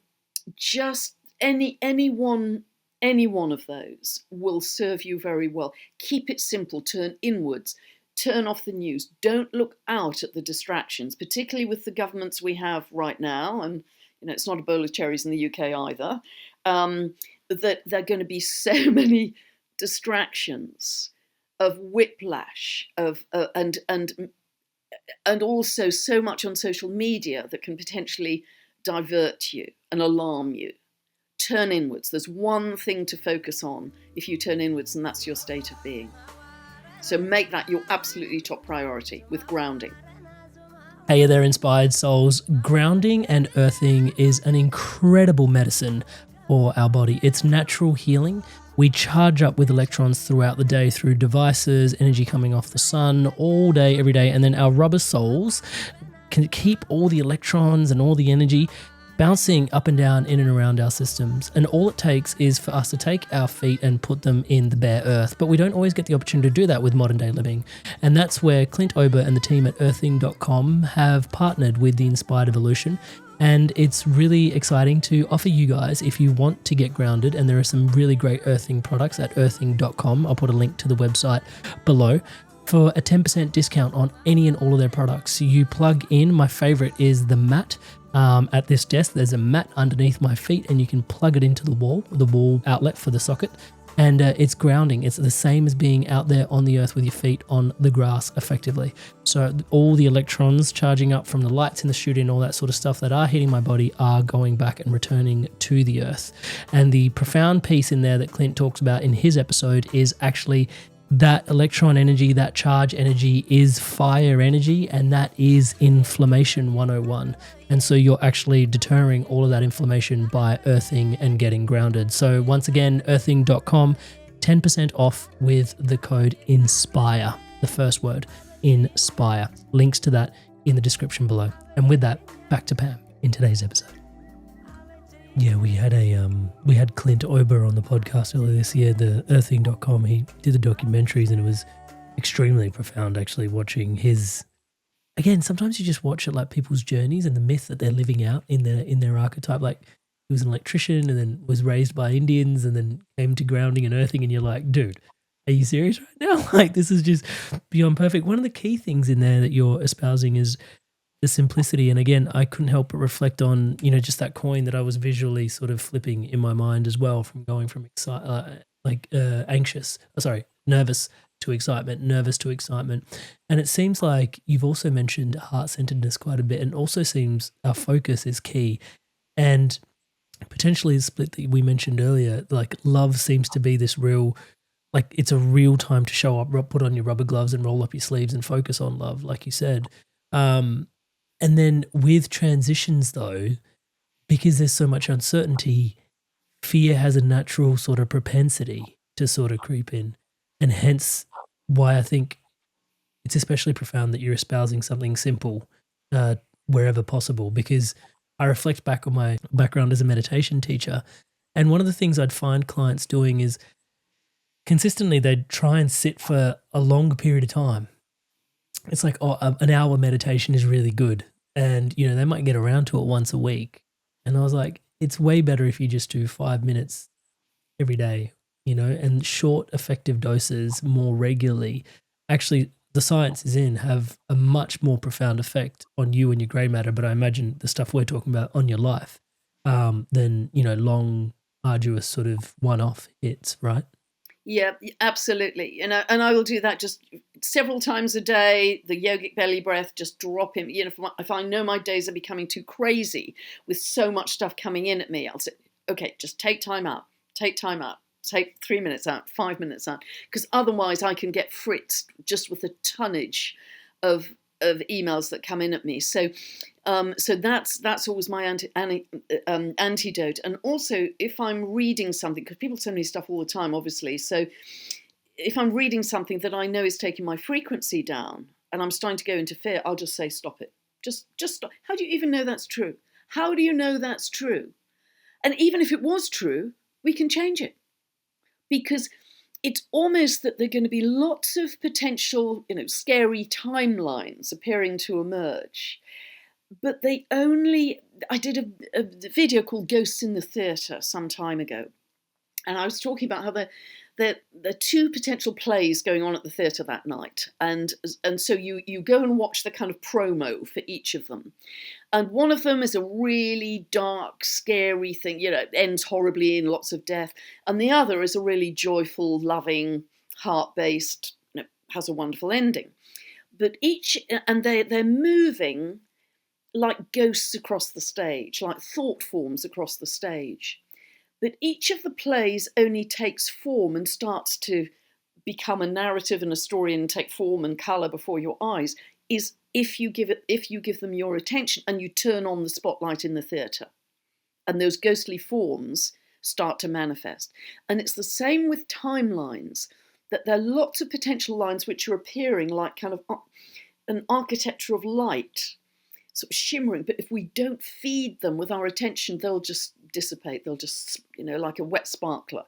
A: just any one of those will serve you very well. Keep it simple, turn inwards. Turn off the news. Don't look out at the distractions, particularly with the governments we have right now. And, it's not a bowl of cherries in the UK either. That there are going to be so many distractions of whiplash, and also so much on social media that can potentially divert you and alarm you. Turn inwards. There's one thing to focus on if you turn inwards, and that's your state of being. So make that your absolutely top priority with grounding.
B: Hey there, inspired souls. Grounding and earthing is an incredible medicine for our body. It's natural healing. We charge up with electrons throughout the day through devices, energy coming off the sun all day, every day, and then our rubber souls can keep all the electrons and all the energy bouncing up and down in and around our systems. And all it takes is for us to take our feet and put them in the bare earth. But we don't always get the opportunity to do that with modern day living. And that's where Clint Ober and the team at earthing.com have partnered with the Inspired Evolution. And it's really exciting to offer you guys, if you want to get grounded, and there are some really great earthing products at earthing.com. I'll put a link to the website below. For a 10% discount on any and all of their products. You plug in, my favorite is the mat. At this desk, there's a mat underneath my feet, and you can plug it into the wall outlet for the socket, and it's grounding. It's the same as being out there on the earth with your feet on the grass effectively. So all the electrons charging up from the lights in the studio and all that sort of stuff that are hitting my body are going back and returning to the earth. And the profound piece in there that Clint talks about in his episode is actually that electron energy, that charge energy is fire energy, and that is inflammation 101. And so you're actually deterring all of that inflammation by earthing and getting grounded. So once again, earthing.com, 10% off with the code INSPIRE, the first word, INSPIRE. Links to that in the description below. And with that, back to Pam in today's episode. Yeah, we had Clint Ober on the podcast earlier this year, the earthing.com. He did the documentaries, and it was extremely profound actually watching his. Again, sometimes you just watch it like people's journeys and the myth that they're living out in their archetype. Like, he was an electrician and then was raised by Indians and then came to grounding and earthing, and you're like, dude, are you serious right now? Like, this is just beyond perfect. One of the key things in there that you're espousing is the simplicity. And again, I couldn't help but reflect on, just that coin that I was visually sort of flipping in my mind as well, from going from nervous to excitement, nervous to excitement. And it seems like you've also mentioned heart-centeredness quite a bit, and also seems our focus is key. And potentially the split that we mentioned earlier, like love seems to be this real, like it's a real time to show up, put on your rubber gloves and roll up your sleeves and focus on love, like you said. And then with transitions though, because there's so much uncertainty, fear has a natural sort of propensity to sort of creep in. And hence why I think it's especially profound that you're espousing something simple wherever possible, because I reflect back on my background as a meditation teacher. And one of the things I'd find clients doing is consistently they'd try and sit for a long period of time. It's like, an hour meditation is really good. And, they might get around to it once a week. And I was like, it's way better if you just do 5 minutes every day, and short, effective doses more regularly. Actually, the science is have a much more profound effect on you and your grey matter, but I imagine the stuff we're talking about on your life than, long, arduous sort of one-off hits, right?
A: Yeah, absolutely. And I will do that just several times a day. The yogic belly breath, just drop him. If I know my days are becoming too crazy with so much stuff coming in at me, I'll say, okay, just take time out. Take 3 minutes out, 5 minutes out. Because otherwise I can get fritzed just with the tonnage of emails that come in at me. So that's always my antidote. And also, if I'm reading something, because people send me stuff all the time, obviously. So if I'm reading something that I know is taking my frequency down, and I'm starting to go into fear, I'll just say, stop it. Just stop. How do you even know that's true? How do you know that's true? And even if it was true, we can change it. Because it's almost that there are going to be lots of potential, scary timelines appearing to emerge. But I did a video called Ghosts in the Theatre some time ago. And I was talking about how there are two potential plays going on at the theatre that night. And so you go and watch the kind of promo for each of them. And one of them is a really dark, scary thing, ends horribly in lots of death. And the other is a really joyful, loving, heart-based, has a wonderful ending. But they're moving like ghosts across the stage, like thought forms across the stage. But each of the plays only takes form and starts to become a narrative and a story and take form and colour before your eyes is if you give them your attention and you turn on the spotlight in the theatre, and those ghostly forms start to manifest. And it's the same with timelines, that there are lots of potential lines which are appearing like kind of an architecture of light, sort of shimmering. But if we don't feed them with our attention, they'll just dissipate. They'll just, like a wet sparkler,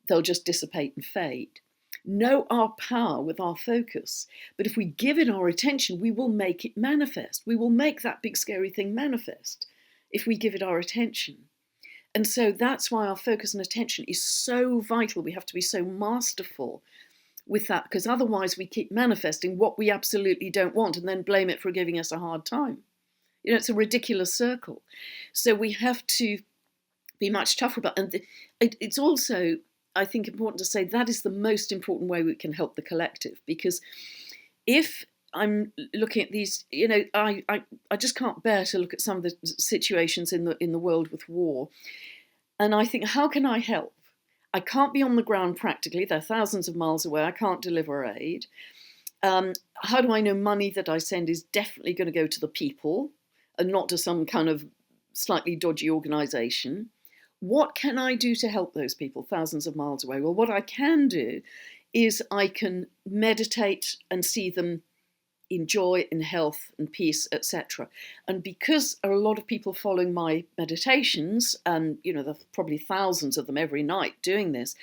A: they'll just dissipate and fade. Know our power with our focus. But if we give it our attention, we will make it manifest. We will make that big scary thing manifest if we give it our attention. And so that's why our focus and attention is so vital. We have to be so masterful with that, because otherwise we keep manifesting what we absolutely don't want and then blame it for giving us a hard time. It's a ridiculous circle. So we have to be much tougher about it. And it's also, I think, important to say that is the most important way we can help the collective. Because if I'm looking at these, I just can't bear to look at some of the situations in the world with war. And I think, how can I help? I can't be on the ground practically. They're thousands of miles away. I can't deliver aid. How do I know money that I send is definitely going to go to the people and not to some kind of slightly dodgy organization? What can I do to help those people thousands of miles away? Well, what I can do is I can meditate and see them in joy, in health and peace, etc. And because there are a lot of people following my meditations, and there's probably thousands of them every night doing this,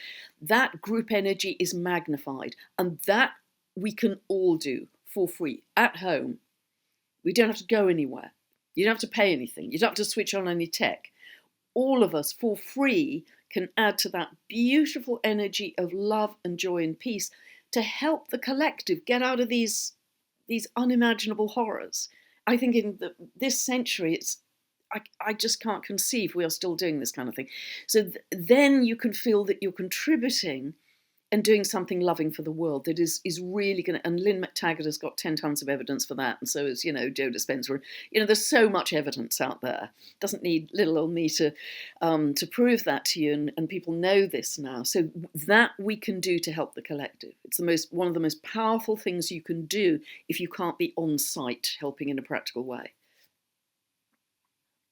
A: that group energy is magnified, and that we can all do for free at home. We don't have to go anywhere. You don't have to pay anything. You don't have to switch on any tech. All of us for free can add to that beautiful energy of love and joy and peace to help the collective get out of these unimaginable horrors. I think in this century, I just can't conceive we are still doing this kind of thing. So then you can feel that you're contributing and doing something loving for the world that is really going to, and Lynn McTaggart has got 10 tons of evidence for that, and so is, Joe Dispenza. There's so much evidence out there. Doesn't need little old me to prove that to you, and people know this now. So that we can do to help the collective. It's one of the most powerful things you can do if you can't be on site helping in a practical way.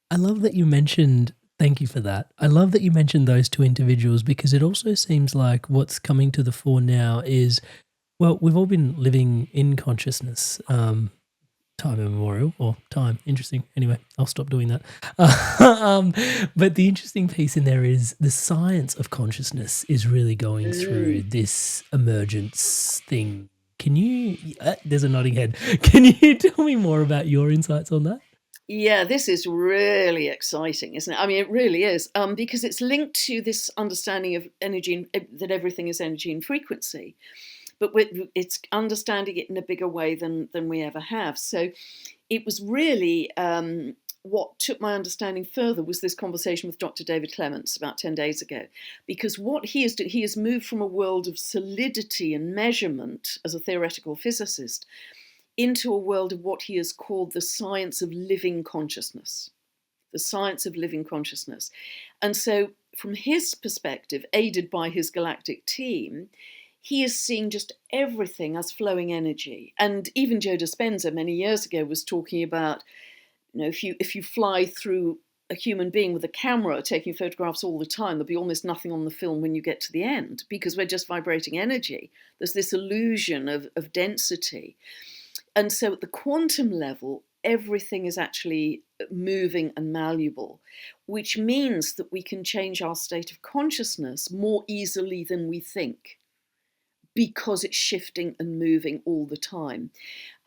B: I love that you mentioned, thank you for that. I love that you mentioned those two individuals, because it also seems like what's coming to the fore now is, well, we've all been living in consciousness, time immemorial, or time, interesting. Anyway, I'll stop doing that. But the interesting piece in there is the science of consciousness is really going through this emergence thing. Can you, there's a nodding head. Can you tell me more about your insights on that?
A: Yeah, this is really exciting, isn't it? I mean, it really is, because it's linked to this understanding of energy, that everything is energy and frequency, but it's understanding it in a bigger way than we ever have. So it was really what took my understanding further was this conversation with Dr. David Clements about 10 days ago, because what he has moved from a world of solidity and measurement as a theoretical physicist into a world of what he has called the science of living consciousness. The science of living consciousness. And so from his perspective, aided by his galactic team, he is seeing just everything as flowing energy. And even Joe Dispenza many years ago was talking about, if you fly through a human being with a camera taking photographs all the time, there'll be almost nothing on the film when you get to the end, because we're just vibrating energy. There's this illusion of density. And so at the quantum level, everything is actually moving and malleable, which means that we can change our state of consciousness more easily than we think, because it's shifting and moving all the time.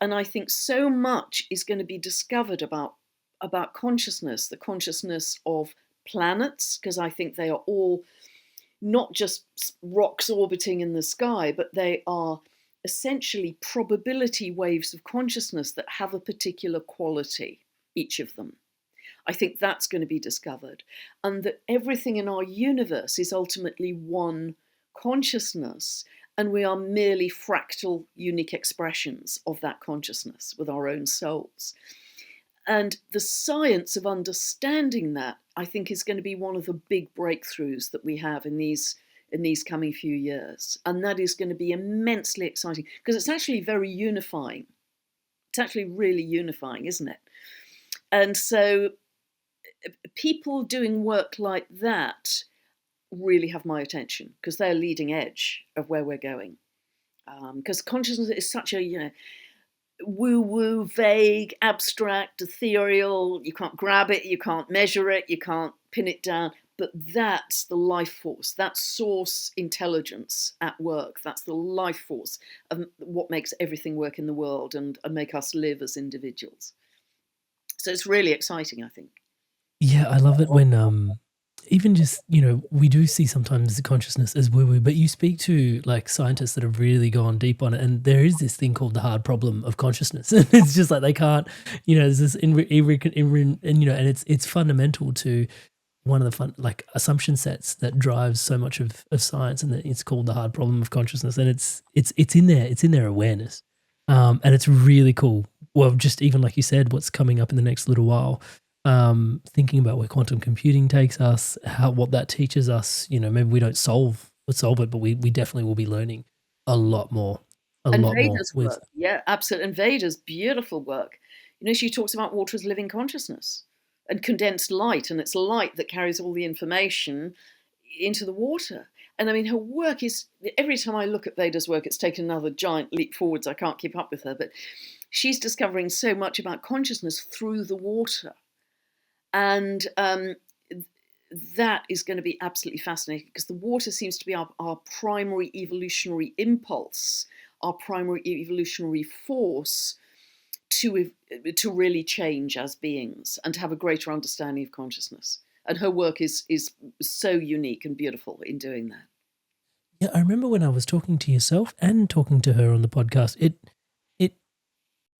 A: And I think so much is going to be discovered about consciousness, the consciousness of planets, because I think they are all not just rocks orbiting in the sky, but they are essentially probability waves of consciousness that have a particular quality, each of them. I think that's going to be discovered. And that everything in our universe is ultimately one consciousness, and we are merely fractal, unique expressions of that consciousness with our own souls. And the science of understanding that, I think, is going to be one of the big breakthroughs that we have in these coming few years. And that is going to be immensely exciting, because it's actually very unifying. It's actually really unifying, isn't it? And so people doing work like that really have my attention, because they're leading edge of where we're going. Because consciousness is such a, woo-woo, vague, abstract, ethereal. You can't grab it, you can't measure it, you can't pin it down. But that's the life force, that source intelligence at work. That's the life force of what makes everything work in the world and make us live as individuals. So it's really exciting, I think.
B: Yeah, I love it when even just, we do see sometimes the consciousness as woo-woo, but you speak to like scientists that have really gone deep on it, and there is this thing called the hard problem of consciousness. And it's just like they can't, there's this and it's fundamental to one of the assumption sets that drives so much of science, and it's called the hard problem of consciousness, and it's in their awareness, and it's really cool. Well, just even like you said, what's coming up in the next little while, thinking about where quantum computing takes us, what that teaches us. Maybe we don't solve it, but we definitely will be learning a lot more,
A: And Veda's
B: with.
A: work, yeah, absolutely. And Veda's beautiful work. She talks about water as living consciousness and condensed light, and it's light that carries all the information into the water. And I mean, her work is, every time I look at Veda's work, it's taken another giant leap forwards. I can't keep up with her, but she's discovering so much about consciousness through the water. And that is going to be absolutely fascinating, because the water seems to be our primary evolutionary impulse, our primary evolutionary force to really change as beings and to have a greater understanding of consciousness. And her work is so unique and beautiful in doing that.
B: Yeah, I remember when I was talking to yourself and talking to her on the podcast, it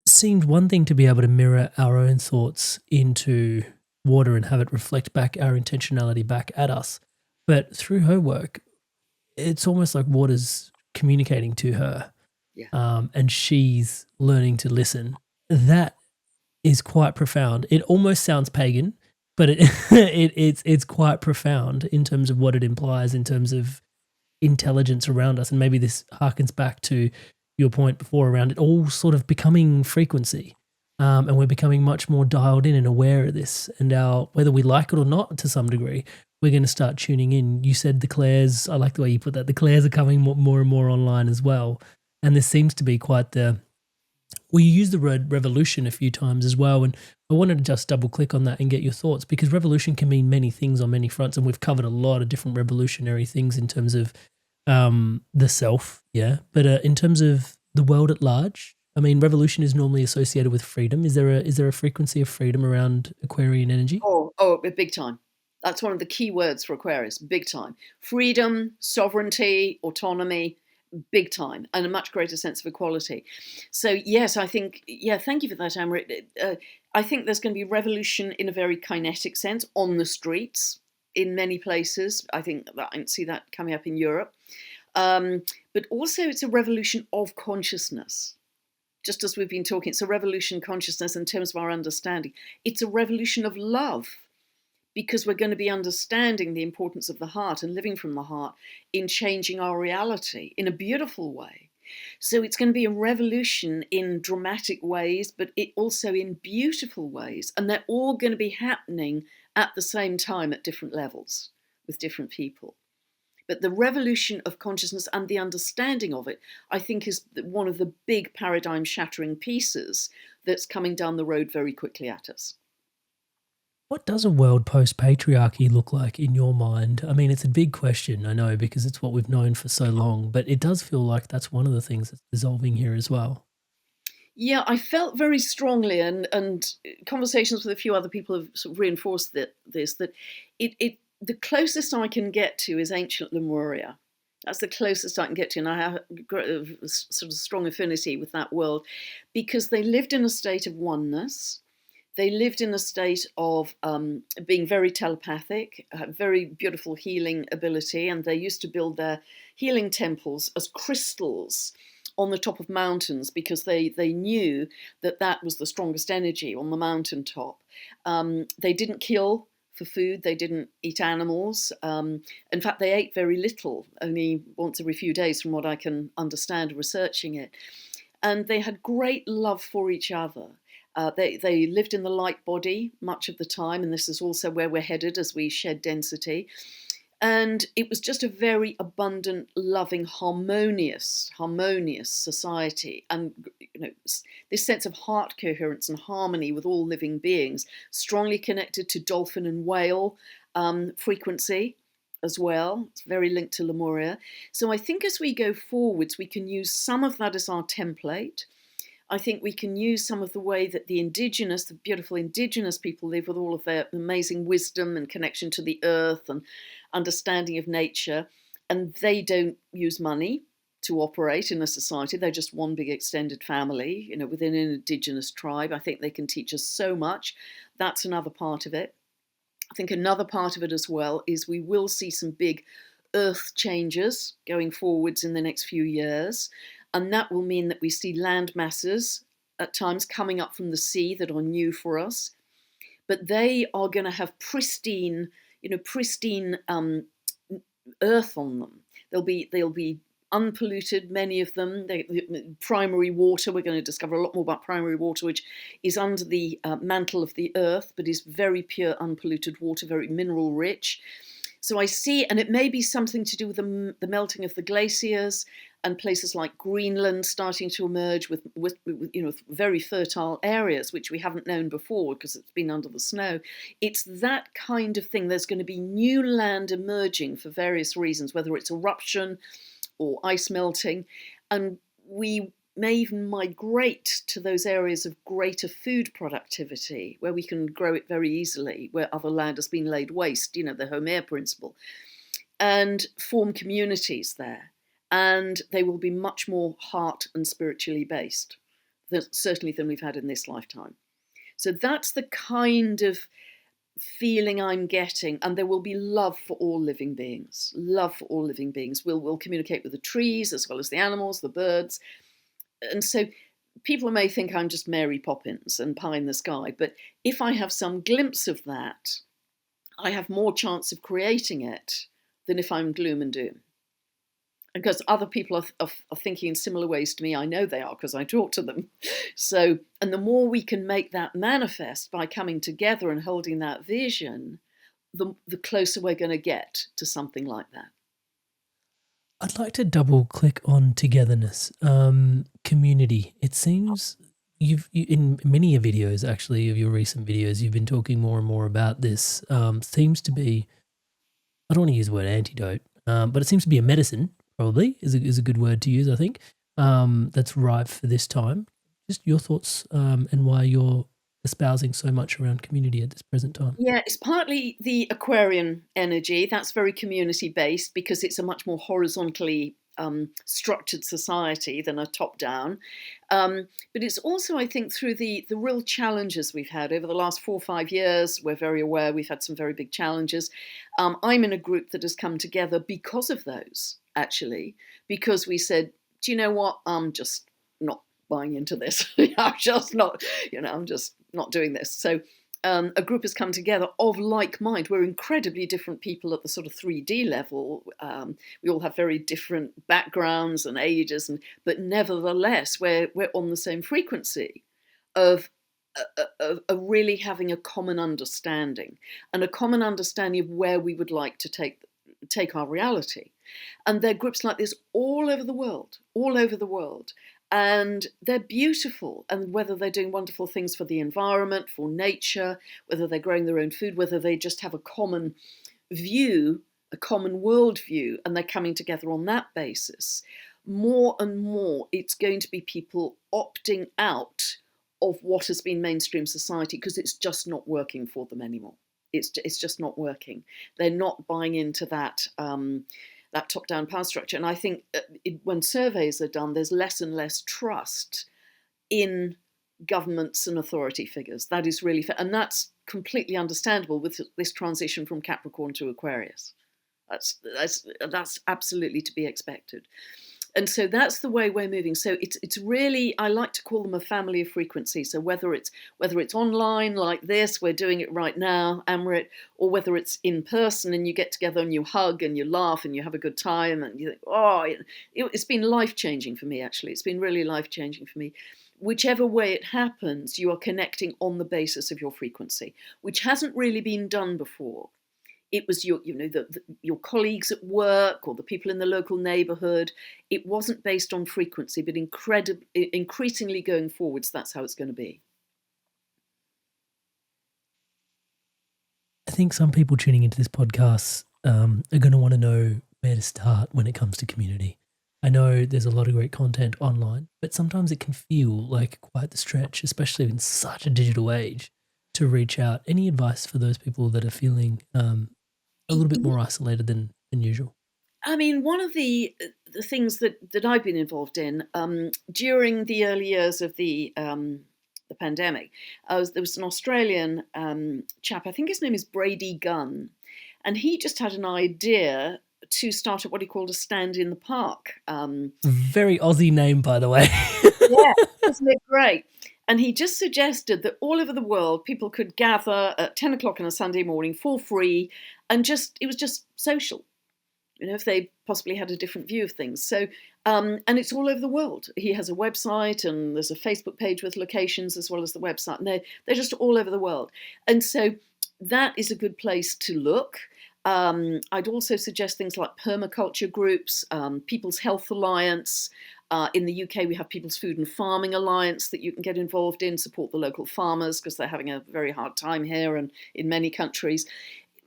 B: seemed one thing to be able to mirror our own thoughts into water and have it reflect back our intentionality back at us. But through her work, it's almost like water's communicating to her,
A: Yeah.
B: and she's learning to listen. That is quite profound. It almost sounds pagan, but it's quite profound in terms of what it implies in terms of intelligence around us. And maybe this harkens back to your point before around it all sort of becoming frequency. And we're becoming much more dialed in and aware of this. And whether we like it or not to some degree, we're going to start tuning in. You said the clairs, I like the way you put that. The clairs are coming more and more online as well. And this seems to be quite you used the word revolution a few times as well. And I wanted to just double click on that and get your thoughts, because revolution can mean many things on many fronts. And we've covered a lot of different revolutionary things in terms of the self. Yeah. But in terms of the world at large, I mean, revolution is normally associated with freedom. Is there a frequency of freedom around Aquarian energy?
A: Oh, big time. That's one of the key words for Aquarius, big time. Freedom, sovereignty, autonomy, big time, and a much greater sense of equality. So yes, I think, yeah, thank you for that, Amrit. I think there's going to be revolution in a very kinetic sense on the streets in many places. I think that I can see that coming up in Europe. But also it's a revolution of consciousness. Just as we've been talking, it's a revolution of consciousness in terms of our understanding. It's a revolution of love, because we're going to be understanding the importance of the heart and living from the heart in changing our reality in a beautiful way. So it's going to be a revolution in dramatic ways, but it also in beautiful ways. And they're all going to be happening at the same time at different levels with different people. But the revolution of consciousness and the understanding of it, I think, is one of the big paradigm shattering pieces that's coming down the road very quickly at us.
B: What does a world post-patriarchy look like in your mind? I mean, it's a big question, I know, because it's what we've known for so long, but it does feel like that's one of the things that's dissolving here as well.
A: Yeah, I felt very strongly, and conversations with a few other people have sort of reinforced that the closest I can get to is ancient Lemuria. That's the closest I can get to, and I have a sort of strong affinity with that world, because they lived in a state of oneness. They lived in a state of being very telepathic, very beautiful healing ability, and they used to build their healing temples as crystals on the top of mountains, because they knew that that was the strongest energy on the mountaintop. They didn't kill for food. They didn't eat animals. In fact, they ate very little, only once every few days, from what I can understand researching it. And they had great love for each other. They lived in the light body much of the time, and this is also where we're headed as we shed density. And it was just a very abundant, loving, harmonious society. And this sense of heart coherence and harmony with all living beings, strongly connected to dolphin and whale frequency as well. It's very linked to Lemuria. So I think as we go forwards, we can use some of that as our template. I think we can use some of the way that the beautiful indigenous people live, with all of their amazing wisdom and connection to the earth and understanding of nature. And they don't use money to operate in a society. They're just one big extended family, within an indigenous tribe. I think they can teach us so much. That's another part of it. I think another part of it as well is we will see some big earth changes going forwards in the next few years. And that will mean that we see land masses at times coming up from the sea that are new for us. but they are going to have pristine, pristine earth on them. They'll be unpolluted, many of them. Primary water, we're going to discover a lot more about primary water, which is under the mantle of the earth, but is very pure, unpolluted water, very mineral rich. So I see, and it may be something to do with the melting of the glaciers and places like Greenland starting to emerge with very fertile areas, which we haven't known before because it's been under the snow. It's that kind of thing. There's going to be new land emerging for various reasons, whether it's eruption or ice melting, and we may even migrate to those areas of greater food productivity where we can grow it very easily, where other land has been laid waste, the Homer principle, and form communities there. And they will be much more heart and spiritually based, certainly than we've had in this lifetime. So that's the kind of feeling I'm getting, and there will be love for all living beings. Love for all living beings. We'll communicate with the trees as well as the animals, the birds. And so people may think I'm just Mary Poppins and pie in the sky, but if I have some glimpse of that, I have more chance of creating it than if I'm gloom and doom. Because other people are thinking in similar ways to me. I know they are because I talk to them. So, and the more we can make that manifest by coming together and holding that vision, the closer we're going to get to something like that.
B: I'd like to double click on togetherness, community. It seems you in many videos, actually, of your recent videos, you've been talking more and more about this. Seems to be, I don't want to use the word antidote, but it seems to be a medicine. Probably is a good word to use, I think. That's right for this time. Just your thoughts and why you're espousing so much around community at this present time.
A: Yeah, it's partly the Aquarian energy. That's very community-based because it's a much more horizontally structured society than a top-down. But it's also, I think, through the real challenges we've had over the last 4 or 5 years. We're very aware we've had some very big challenges. I'm in a group that has come together because of those, actually, because we said, do you know what? I'm just not buying into this. I'm just not, I'm just not doing this. So a group has come together of like mind. We're incredibly different people at the sort of 3D level. We all have very different backgrounds and ages, but nevertheless, we're on the same frequency of really having a common understanding and a common understanding of where we would like to take our reality. And there are groups like this all over the world. And they're beautiful, and whether they're doing wonderful things for the environment, for nature, whether they're growing their own food, whether they just have a common view, a common world view, and they're coming together on that basis. More and more, it's going to be people opting out of what has been mainstream society because it's just not working for them anymore. It's just not working. They're not buying into that that top-down power structure. And I think when surveys are done, there's less and less trust in governments and authority figures. That is really fair. And that's completely understandable with this transition from Capricorn to Aquarius. That's absolutely to be expected. And so that's the way we're moving. So it's really, I like to call them a family of frequencies. So whether it's online like this, we're doing it right now, Amrit, or whether it's in person and you get together and you hug and you laugh and you have a good time and you think, it's been life-changing for me, actually. It's been really life-changing for me. Whichever way it happens, you are connecting on the basis of your frequency, which hasn't really been done before. It was your colleagues at work or the people in the local neighbourhood. It wasn't based on frequency, but increasingly going forwards, that's how it's going to be.
B: I think some people tuning into this podcast are going to want to know where to start when it comes to community. I know there's a lot of great content online, but sometimes it can feel like quite the stretch, especially in such a digital age, to reach out. Any advice for those people that are feeling a little bit more isolated than usual?
A: I mean, one of the things that I've been involved in during the early years of the pandemic, there was an Australian chap, I think his name is Brady Gunn, and he just had an idea to start at what he called a stand in the park.
B: Very Aussie name, by the way.
A: Yeah, isn't it great? And he just suggested that all over the world, people could gather at 10 o'clock on a Sunday morning for free, and it was just social, if they possibly had a different view of things. So, and it's all over the world. He has a website, and there's a Facebook page with locations as well as the website, and they're just all over the world. And so that is a good place to look. I'd also suggest things like permaculture groups, People's Health Alliance. In the UK, we have People's Food and Farming Alliance that you can get involved in, support the local farmers because they're having a very hard time here and in many countries.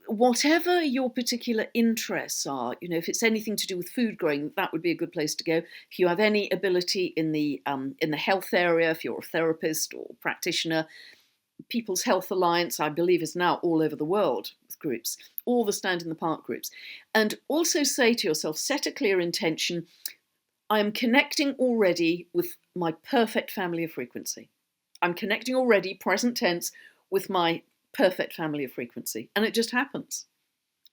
A: Whatever your particular interests are, if it's anything to do with food growing, that would be a good place to go. If you have any ability in the health area, if you're a therapist or practitioner, People's Health Alliance, I believe, is now all over the world with groups, all the Stand in the Park groups. And also say to yourself, set a clear intention. I am connecting already with my perfect family of frequency. I'm connecting already, present tense, with my perfect family of frequency. And it just happens.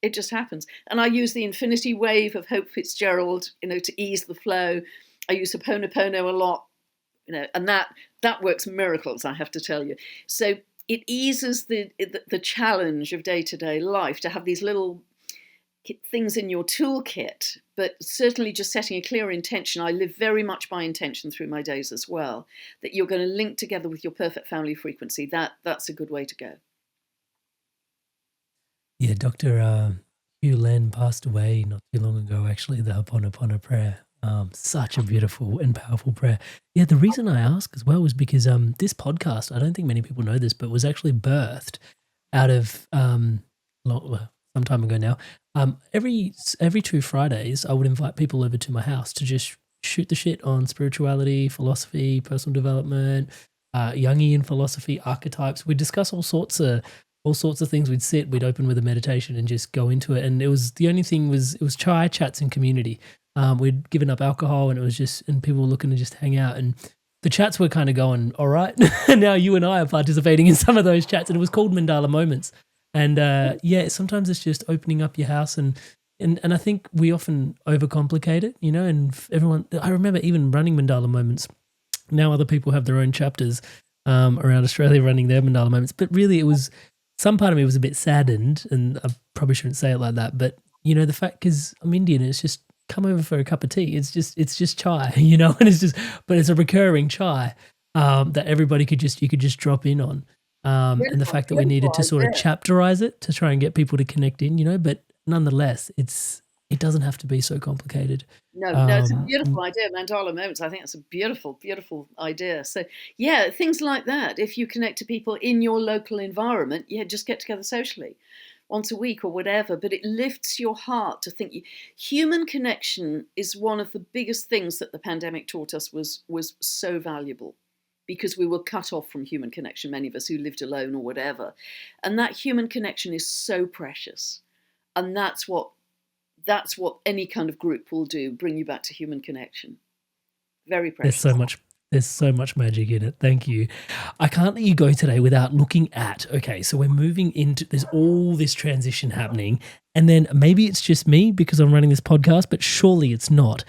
A: It just happens. And I use the infinity wave of Hope Fitzgerald, to ease the flow. I use Ho'oponopono a lot, and that works miracles, I have to tell you. So it eases the challenge of day-to-day life to have these little things in your toolkit, but certainly just setting a clear intention. I live very much by intention through my days as well, that you're going to link together with your perfect family frequency. That's a good way to go.
B: Yeah, Dr. Hugh Len passed away not too long ago, actually, the Ho'oponopono prayer. Such a beautiful and powerful prayer. Yeah, the reason I ask as well was because this podcast, I don't think many people know this, but was actually birthed out of some time ago now. Every 2 Fridays, I would invite people over to my house to just shoot the shit on spirituality, philosophy, personal development, Jungian philosophy, archetypes. We'd discuss all sorts of things. We'd open with a meditation and just go into it. And it was chai chats and community. We'd given up alcohol, and it was and people were looking to just hang out, and the chats were kind of going, all right. And now you and I are participating in some of those chats, and it was called Mandala Moments. And sometimes it's just opening up your house, and I think we often overcomplicate it, and everyone, I remember even running Mandala Moments. Now other people have their own chapters around Australia running their Mandala Moments, but really some part of me was a bit saddened, and I probably shouldn't say it like that, but the fact, because I'm Indian, and it's just come over for a cup of tea. It's just chai, and but it's a recurring chai that everybody could just drop in on. And the fact that we needed to sort of chapterize it to try and get people to connect in, but nonetheless, it doesn't have to be so complicated.
A: No, it's a beautiful idea. Mandala Moments, I think that's a beautiful, beautiful idea. So, yeah, things like that. If you connect to people in your local environment, just get together socially once a week or whatever, but it lifts your heart to think. Human connection is one of the biggest things that the pandemic taught us was so valuable, because we were cut off from human connection, many of us who lived alone or whatever. And that human connection is so precious. And that's what any kind of group will do, bring you back to human connection. Very precious.
B: There's so much magic in it. Thank you. I can't let you go today without looking at, okay, so we're moving into, there's all this transition happening, and then maybe it's just me because I'm running this podcast, but surely it's not.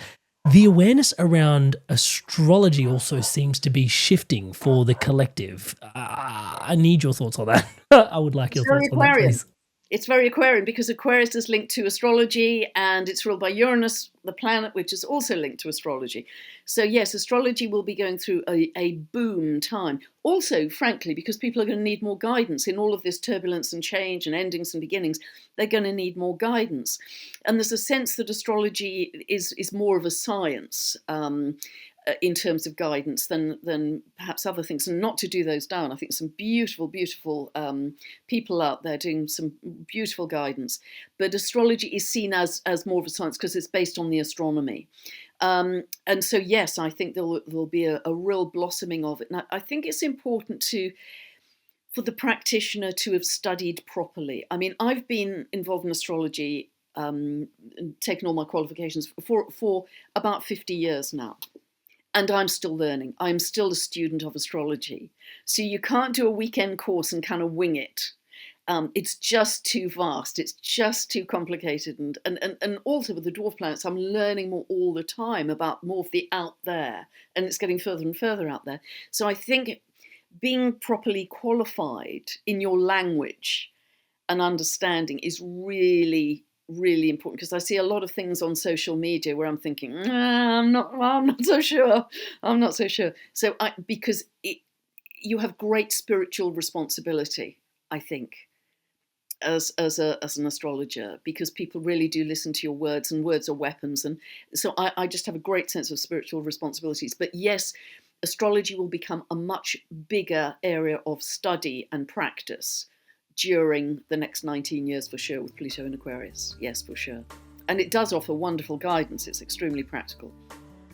B: The awareness around astrology also seems to be shifting for the collective. I need your thoughts on that. I would like your thoughts on that, please.
A: It's very Aquarian, because Aquarius is linked to astrology, and it's ruled by Uranus, the planet, which is also linked to astrology. So yes, astrology will be going through a boom time. Also, frankly, because people are going to need more guidance in all of this turbulence and change and endings and beginnings, they're going to need more guidance. And there's a sense that astrology is more of a science, in terms of guidance than perhaps other things, and not to do those down. I think some beautiful, beautiful people out there doing some beautiful guidance. But astrology is seen as more of a science because it's based on the astronomy. And so, yes, I think there'll be a real blossoming of it. And I think it's important for the practitioner to have studied properly. I mean, I've been involved in astrology, and taken all my qualifications for about 50 years now. And I'm still learning. I'm still a student of astrology. So you can't do a weekend course and kind of wing it. It's just too vast. It's just too complicated. And also with the dwarf planets, I'm learning more all the time about more of the out there. And it's getting further and further out there. So I think being properly qualified in your language and understanding is really, really important, because I see a lot of things on social media where I'm thinking, I'm not so sure. I'm not so sure. So because you have great spiritual responsibility, I think, as an astrologer, because people really do listen to your words, and words are weapons. And so I just have a great sense of spiritual responsibilities. But yes, astrology will become a much bigger area of study and practice during the next 19 years for sure, with Pluto in Aquarius. Yes, for sure. And it does offer wonderful guidance. It's extremely practical.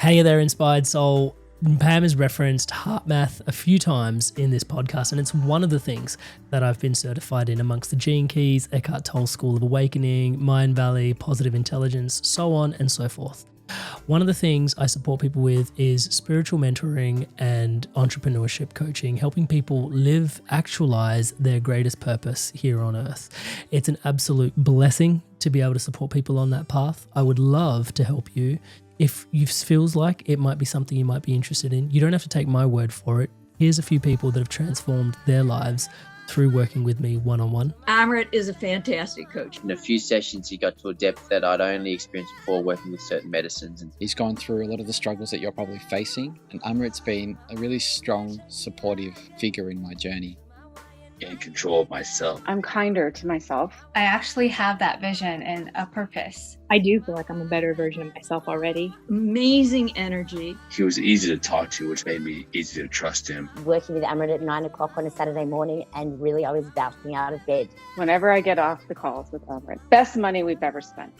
B: Hey there, Inspired Soul. Pam has referenced heart math a few times in this podcast, and it's one of the things that I've been certified in amongst the Gene Keys, Eckhart Tolle School of Awakening, Mind Valley, Positive Intelligence, so on and so forth. One of the things I support people with is spiritual mentoring and entrepreneurship coaching, helping people live, actualize their greatest purpose here on earth. It's an absolute blessing to be able to support people on that path. I would love to help you. If you feels like it might be something you might be interested in, you don't have to take my word for it. Here's a few people that have transformed their lives through working with me one-on-one.
C: Amrit is a fantastic coach.
D: In a few sessions, he got to a depth that I'd only experienced before working with certain medicines.
E: He's gone through a lot of the struggles that you're probably facing, and Amrit's been a really strong, supportive figure in my journey.
F: In control of myself.
G: I'm kinder to myself.
H: I actually have that vision and a purpose.
I: I do feel like I'm a better version of myself already.
C: Amazing energy.
F: He was easy to talk to, which made me easy to trust him.
J: Working with Amrit at 9 o'clock on a Saturday morning, and really I was bouncing out of bed.
G: Whenever I get off the calls with Amrit, best money we've ever spent.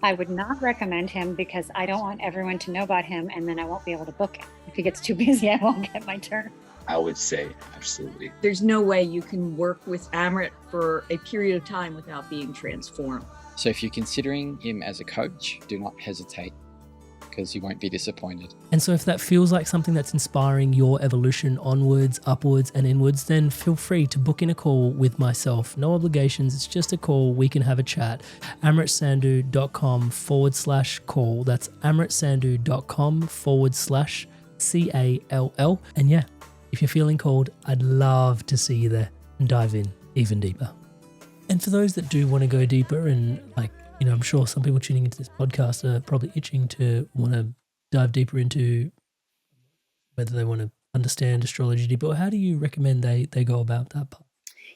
I: I would not recommend him because I don't want everyone to know about him, and then I won't be able to book him. If he gets too busy, I won't get my turn.
F: I would say absolutely.
C: There's no way you can work with Amrit for a period of time without being transformed.
E: So if you're considering him as a coach, do not hesitate, because you won't be disappointed.
B: And so if that feels like something that's inspiring your evolution onwards, upwards and inwards, then feel free to book in a call with myself. No obligations, it's just a call. We can have a chat. amritsandhu.com/call. That's amritsandhu.com/CALL. And yeah, if you're feeling called, I'd love to see you there and dive in even deeper. And for those that do want to go deeper and I'm sure some people tuning into this podcast are probably itching to want to dive deeper into whether they want to understand astrology deeper. How do you recommend they go about that part?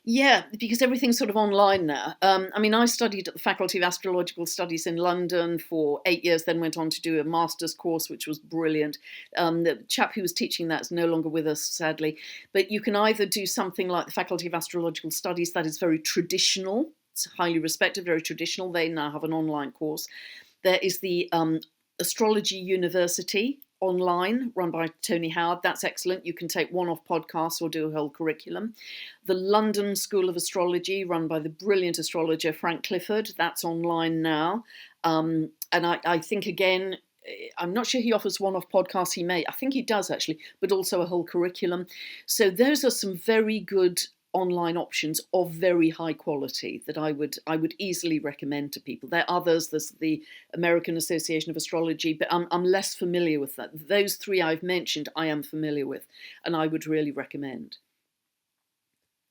A: Yeah, because everything's sort of online now. I studied at the Faculty of Astrological Studies in London for 8 years, then went on to do a master's course, which was brilliant. The chap who was teaching that is no longer with us, sadly. But you can either do something like the Faculty of Astrological Studies that is very traditional. It's highly respected, very traditional. They now have an online course. There is the Astrology University online, run by Tony Howard. That's excellent. You can take one-off podcasts or do a whole curriculum. The London School of Astrology, run by the brilliant astrologer Frank Clifford. That's online now. And I think, again, I'm not sure he offers one-off podcasts. I think he does actually, but also a whole curriculum. So those are some very good online options of very high quality that I would easily recommend to people. There are others. There's the American Association of Astrology, but I'm less familiar with that. Those three I've mentioned, I am familiar with, and I would really recommend.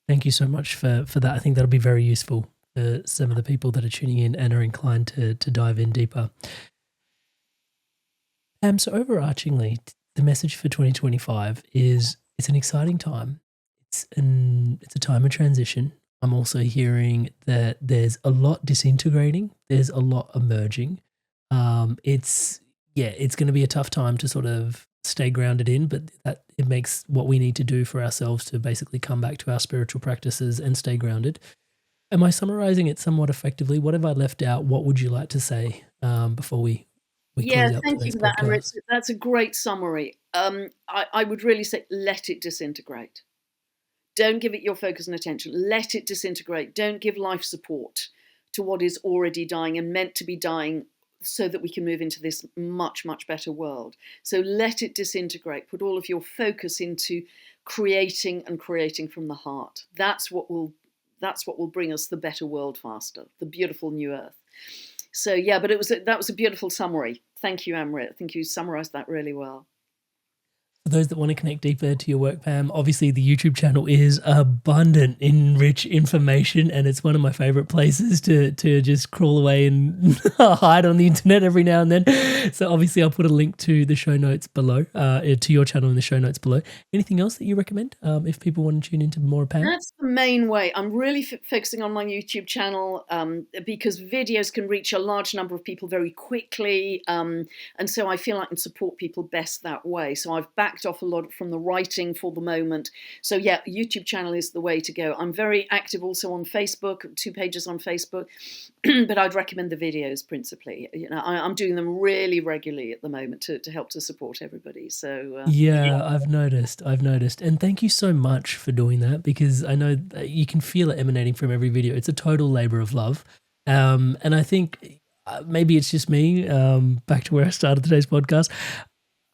B: Thank you so much for that. I think that'll be very useful for some of the people that are tuning in and are inclined to dive in deeper. So overarchingly, the message for 2025 is it's an exciting time. It's a time of transition. I'm also hearing that there's a lot disintegrating. There's a lot emerging. It's going to be a tough time to sort of stay grounded in, but that it makes what we need to do for ourselves to basically come back to our spiritual practices and stay grounded. Am I summarizing it somewhat effectively? What have I left out? What would you like to say before we close out
A: thank you for that,
B: podcast?
A: That's a great summary. I would really say let it disintegrate. Don't give it your focus and attention. Let it disintegrate. Don't give life support to what is already dying and meant to be dying so that we can move into this much, much better world. So let it disintegrate. Put all of your focus into creating and creating from the heart. That's what will bring us the better world faster, the beautiful new earth. So yeah, but that was a beautiful summary. Thank you, Amrit. I think you summarized that really well.
B: For those that want to connect deeper to your work, Pam, obviously the YouTube channel is abundant in rich information, and it's one of my favorite places to just crawl away and hide on the internet every now and then. So obviously I'll put a link to the show notes below, to your channel in the show notes below. Anything else that you recommend if people want to tune into more of Pam?
A: That's the main way. I'm really focusing on my YouTube channel because videos can reach a large number of people very quickly. And so I feel I can support people best that way. So I've backed off a lot from the writing for the moment. So yeah, YouTube channel is the way to go. I'm very active also on Facebook, 2 pages on Facebook, but I'd recommend the videos principally. You know, I'm doing them really regularly at the moment to help to support everybody. So
B: yeah, I've noticed. And thank you so much for doing that, because I know that you can feel it emanating from every video. It's a total labor of love. And I think maybe it's just me, back to where I started today's podcast.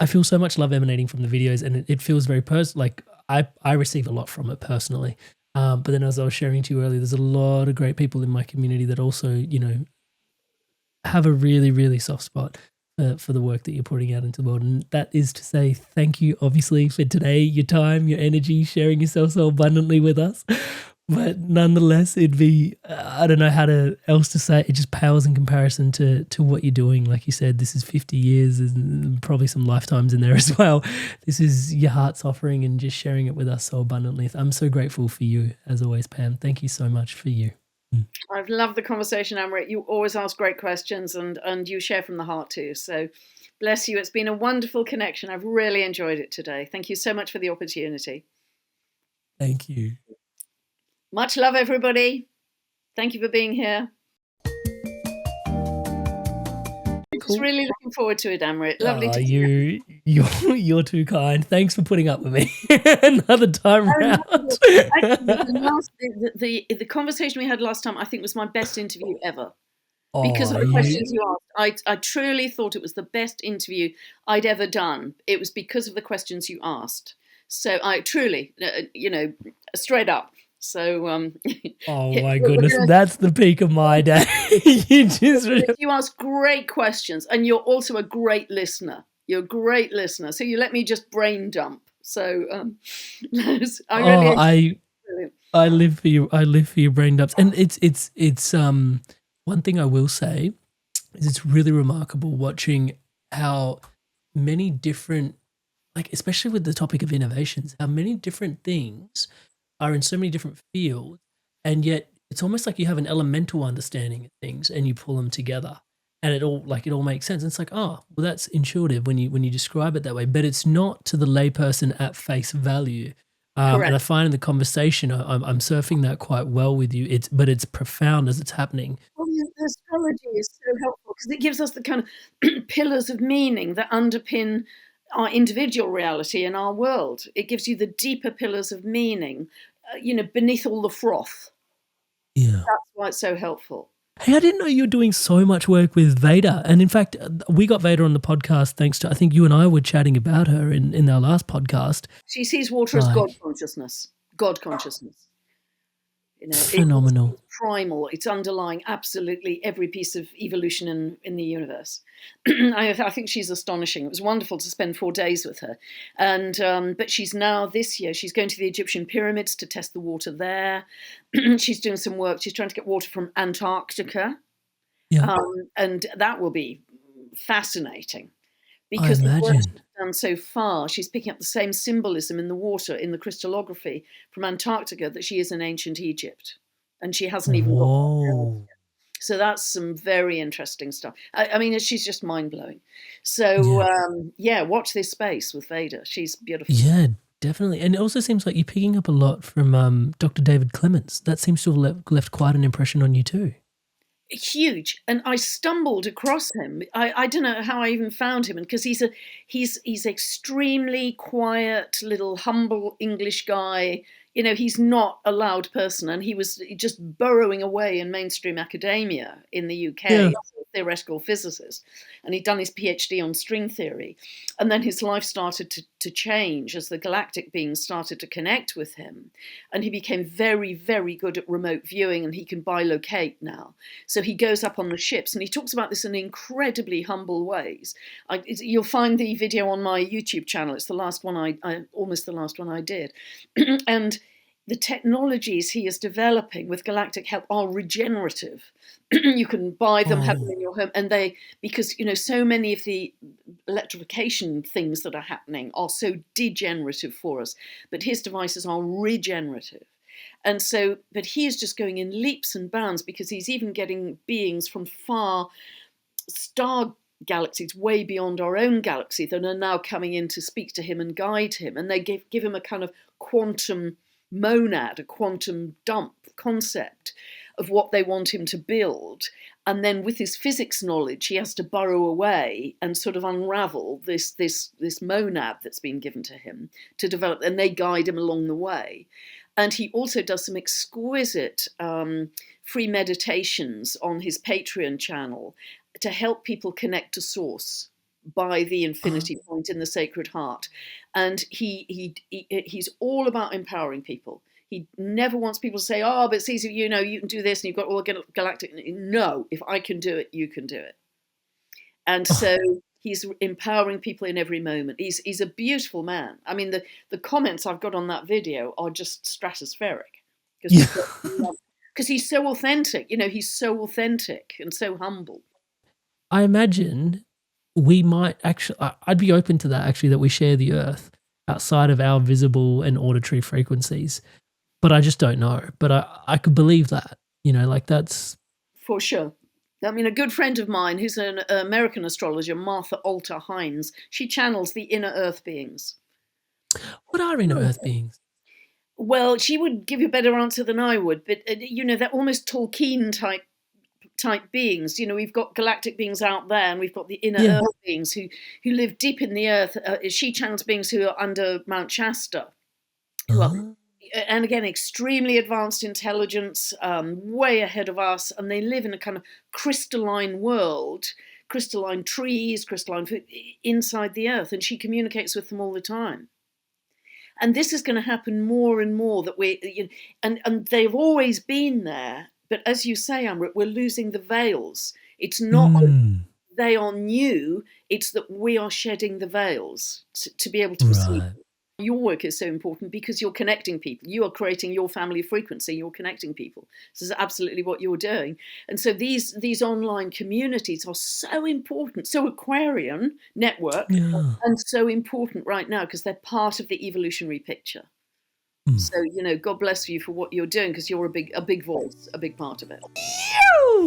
B: I feel so much love emanating from the videos, and it feels very personal. Like I receive a lot from it personally. But then, as I was sharing to you earlier, there's a lot of great people in my community that also, you know, have a really, really soft spot for the work that you're putting out into the world. And that is to say thank you, obviously, for today, your time, your energy, sharing yourself so abundantly with us. But nonetheless, it'd be, I don't know how else to say it. It just pales in comparison to what you're doing. Like you said, this is 50 years and probably some lifetimes in there as well. This is your heart's offering and just sharing it with us so abundantly. I'm so grateful for you, as always, Pam. Thank you so much for you.
A: I've loved the conversation, Amrit. You always ask great questions and you share from the heart too. So bless you. It's been a wonderful connection. I've really enjoyed it today. Thank you so much for the opportunity.
B: Thank you.
A: Much love, everybody. Thank you for being here. Just really looking forward to it, Amrit. Lovely to see you.
B: You're too kind. Thanks for putting up with me another time round.
A: The conversation we had last time, I think, was my best interview ever. Because of the questions you asked. I truly thought it was the best interview I'd ever done. It was because of the questions you asked. So I truly, straight up. So,
B: oh my goodness, that's the peak of my day.
A: You ask great questions, and you're also a great listener. You're a great listener. So you let me just brain dump. So
B: I live for you. I live for your brain dumps, and it's one thing I will say is it's really remarkable watching how many different, like especially with the topic of innovations, how many different things are in so many different fields, and yet it's almost like you have an elemental understanding of things and you pull them together, and it all makes sense. And it's like, oh, well, that's intuitive when you describe it that way, but it's not to the layperson at face value. And I find in the conversation, I'm surfing that quite well with you. But it's profound as it's happening.
A: Well, the astrology is so helpful because it gives us the kind of pillars of meaning that underpin our individual reality in our world. It gives you the deeper pillars of meaning, beneath all the froth.
B: Yeah.
A: That's why it's so helpful.
B: Hey, I didn't know you were doing so much work with Veda. And in fact, we got Veda on the podcast thanks to, I think you and I were chatting about her in our last podcast.
A: She sees water as God consciousness. God consciousness.
B: Phenomenal.
A: It's primal. It's underlying absolutely every piece of evolution in the universe. I think she's astonishing. It was wonderful to spend 4 days with her. And but she's now, this year, she's going to the Egyptian pyramids to test the water there. She's doing some work. She's trying to get water from Antarctica.
B: Yeah.
A: And that will be fascinating. Because the work she's done so far, she's picking up the same symbolism in the water, in the crystallography from Antarctica that she is in ancient Egypt. And she hasn't even got that. So that's some very interesting stuff. I mean, she's just mind-blowing. So, watch this space with Veda. She's beautiful.
B: Yeah, definitely. And it also seems like you're picking up a lot from Dr. David Clements. That seems to have left quite an impression on you too.
A: Huge. And I stumbled across him. I don't know how I even found him, because he's extremely quiet, little humble English guy. He's not a loud person, and he was just burrowing away in mainstream academia in the UK theoretical physicist, and he'd done his PhD on string theory. And then his life started to change as the galactic beings started to connect with him. And he became very, very good at remote viewing, and he can bilocate now. So he goes up on the ships, and he talks about this in incredibly humble ways. You'll find the video on my YouTube channel. It's the last one almost the last one I did. And the technologies he is developing with galactic help are regenerative. You can buy them, have them in your home, and because so many of the electrification things that are happening are so degenerative for us, but his devices are regenerative. And so, but he is just going in leaps and bounds, because he's even getting beings from far star galaxies way beyond our own galaxy that are now coming in to speak to him and guide him, and they give him a kind of quantum monad, a quantum dump concept of what they want him to build. And then with his physics knowledge, he has to burrow away and sort of unravel this monad that's been given to him to develop, and they guide him along the way. And he also does some exquisite free meditations on his Patreon channel to help people connect to source by the infinity point in the Sacred Heart. And he's all about empowering people. He never wants people to say, oh, but it's easy, you can do this and you've got all the galactic. No, if I can do it, you can do it. And so he's empowering people in every moment. He's a beautiful man. I mean, the comments I've got on that video are just stratospheric. Because he's so authentic. He's so authentic and so humble.
B: I imagine we might actually, I'd be open to that actually, that we share the earth outside of our visible and auditory frequencies, but I just don't know. But I could believe that, that's... For sure.
A: I mean, a good friend of mine who's an American astrologer, Martha Alter Hines, she channels the inner earth beings.
B: What are inner earth beings?
A: Well, she would give you a better answer than I would, but, they're almost Tolkien type beings. We've got galactic beings out there, and we've got the inner earth beings who live deep in the earth. She channels beings who are under Mount Shasta, who are, and again, extremely advanced intelligence, way ahead of us, and they live in a kind of crystalline world, crystalline trees, crystalline food inside the earth, and she communicates with them all the time. And this is going to happen more and more, that and they've always been there. But as you say, Amrit, we're losing the veils. It's not they are new, it's that we are shedding the veils to be able to receive them. Your work is so important because you're connecting people. You are creating your family frequency. You're connecting people. This is absolutely what you're doing. And so these online communities are so important. So Aquarian network, and so important right now because they're part of the evolutionary picture. So, God bless you for what you're doing, because you're a big voice, a big part of it.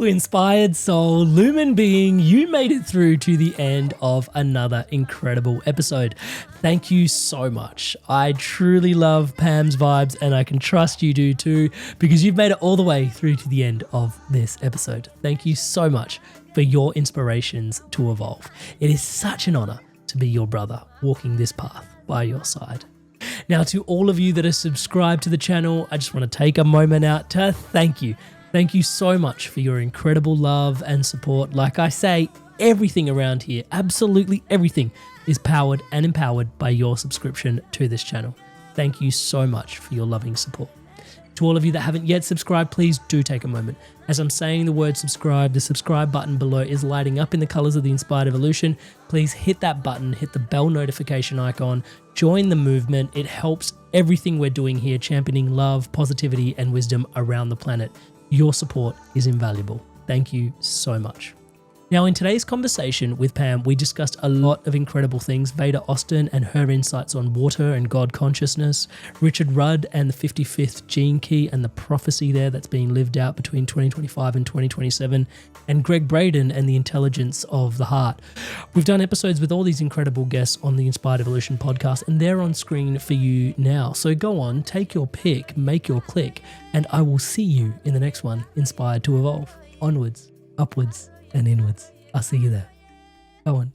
B: Inspired soul, lumen being, you made it through to the end of another incredible episode. Thank you so much. I truly love Pam's vibes, and I can trust you do too, because you've made it all the way through to the end of this episode. Thank you so much for your inspirations to evolve. It is such an honor to be your brother, walking this path by your side. Now, to all of you that are subscribed to the channel, I just want to take a moment out to thank you. Thank you so much for your incredible love and support. Like I say, everything around here, absolutely everything, is powered and empowered by your subscription to this channel. Thank you so much for your loving support. To all of you that haven't yet subscribed, please do take a moment. As I'm saying the word subscribe, the subscribe button below is lighting up in the colors of the Inspired Evolution. Please hit that button, hit the bell notification icon, join the movement. It helps everything we're doing here, championing love, positivity, and wisdom around the planet. Your support is invaluable. Thank you so much. Now, in today's conversation with Pam, we discussed a lot of incredible things. Veda Austin and her insights on water and God consciousness, Richard Rudd and the 55th gene key and the prophecy there that's being lived out between 2025 and 2027, and Greg Braden and the intelligence of the heart. We've done episodes with all these incredible guests on the Inspired Evolution podcast, and they're on screen for you now. So go on, take your pick, make your click, and I will see you in the next one, Inspired to Evolve. Onwards, upwards, and inwards. I'll see you there. Go on.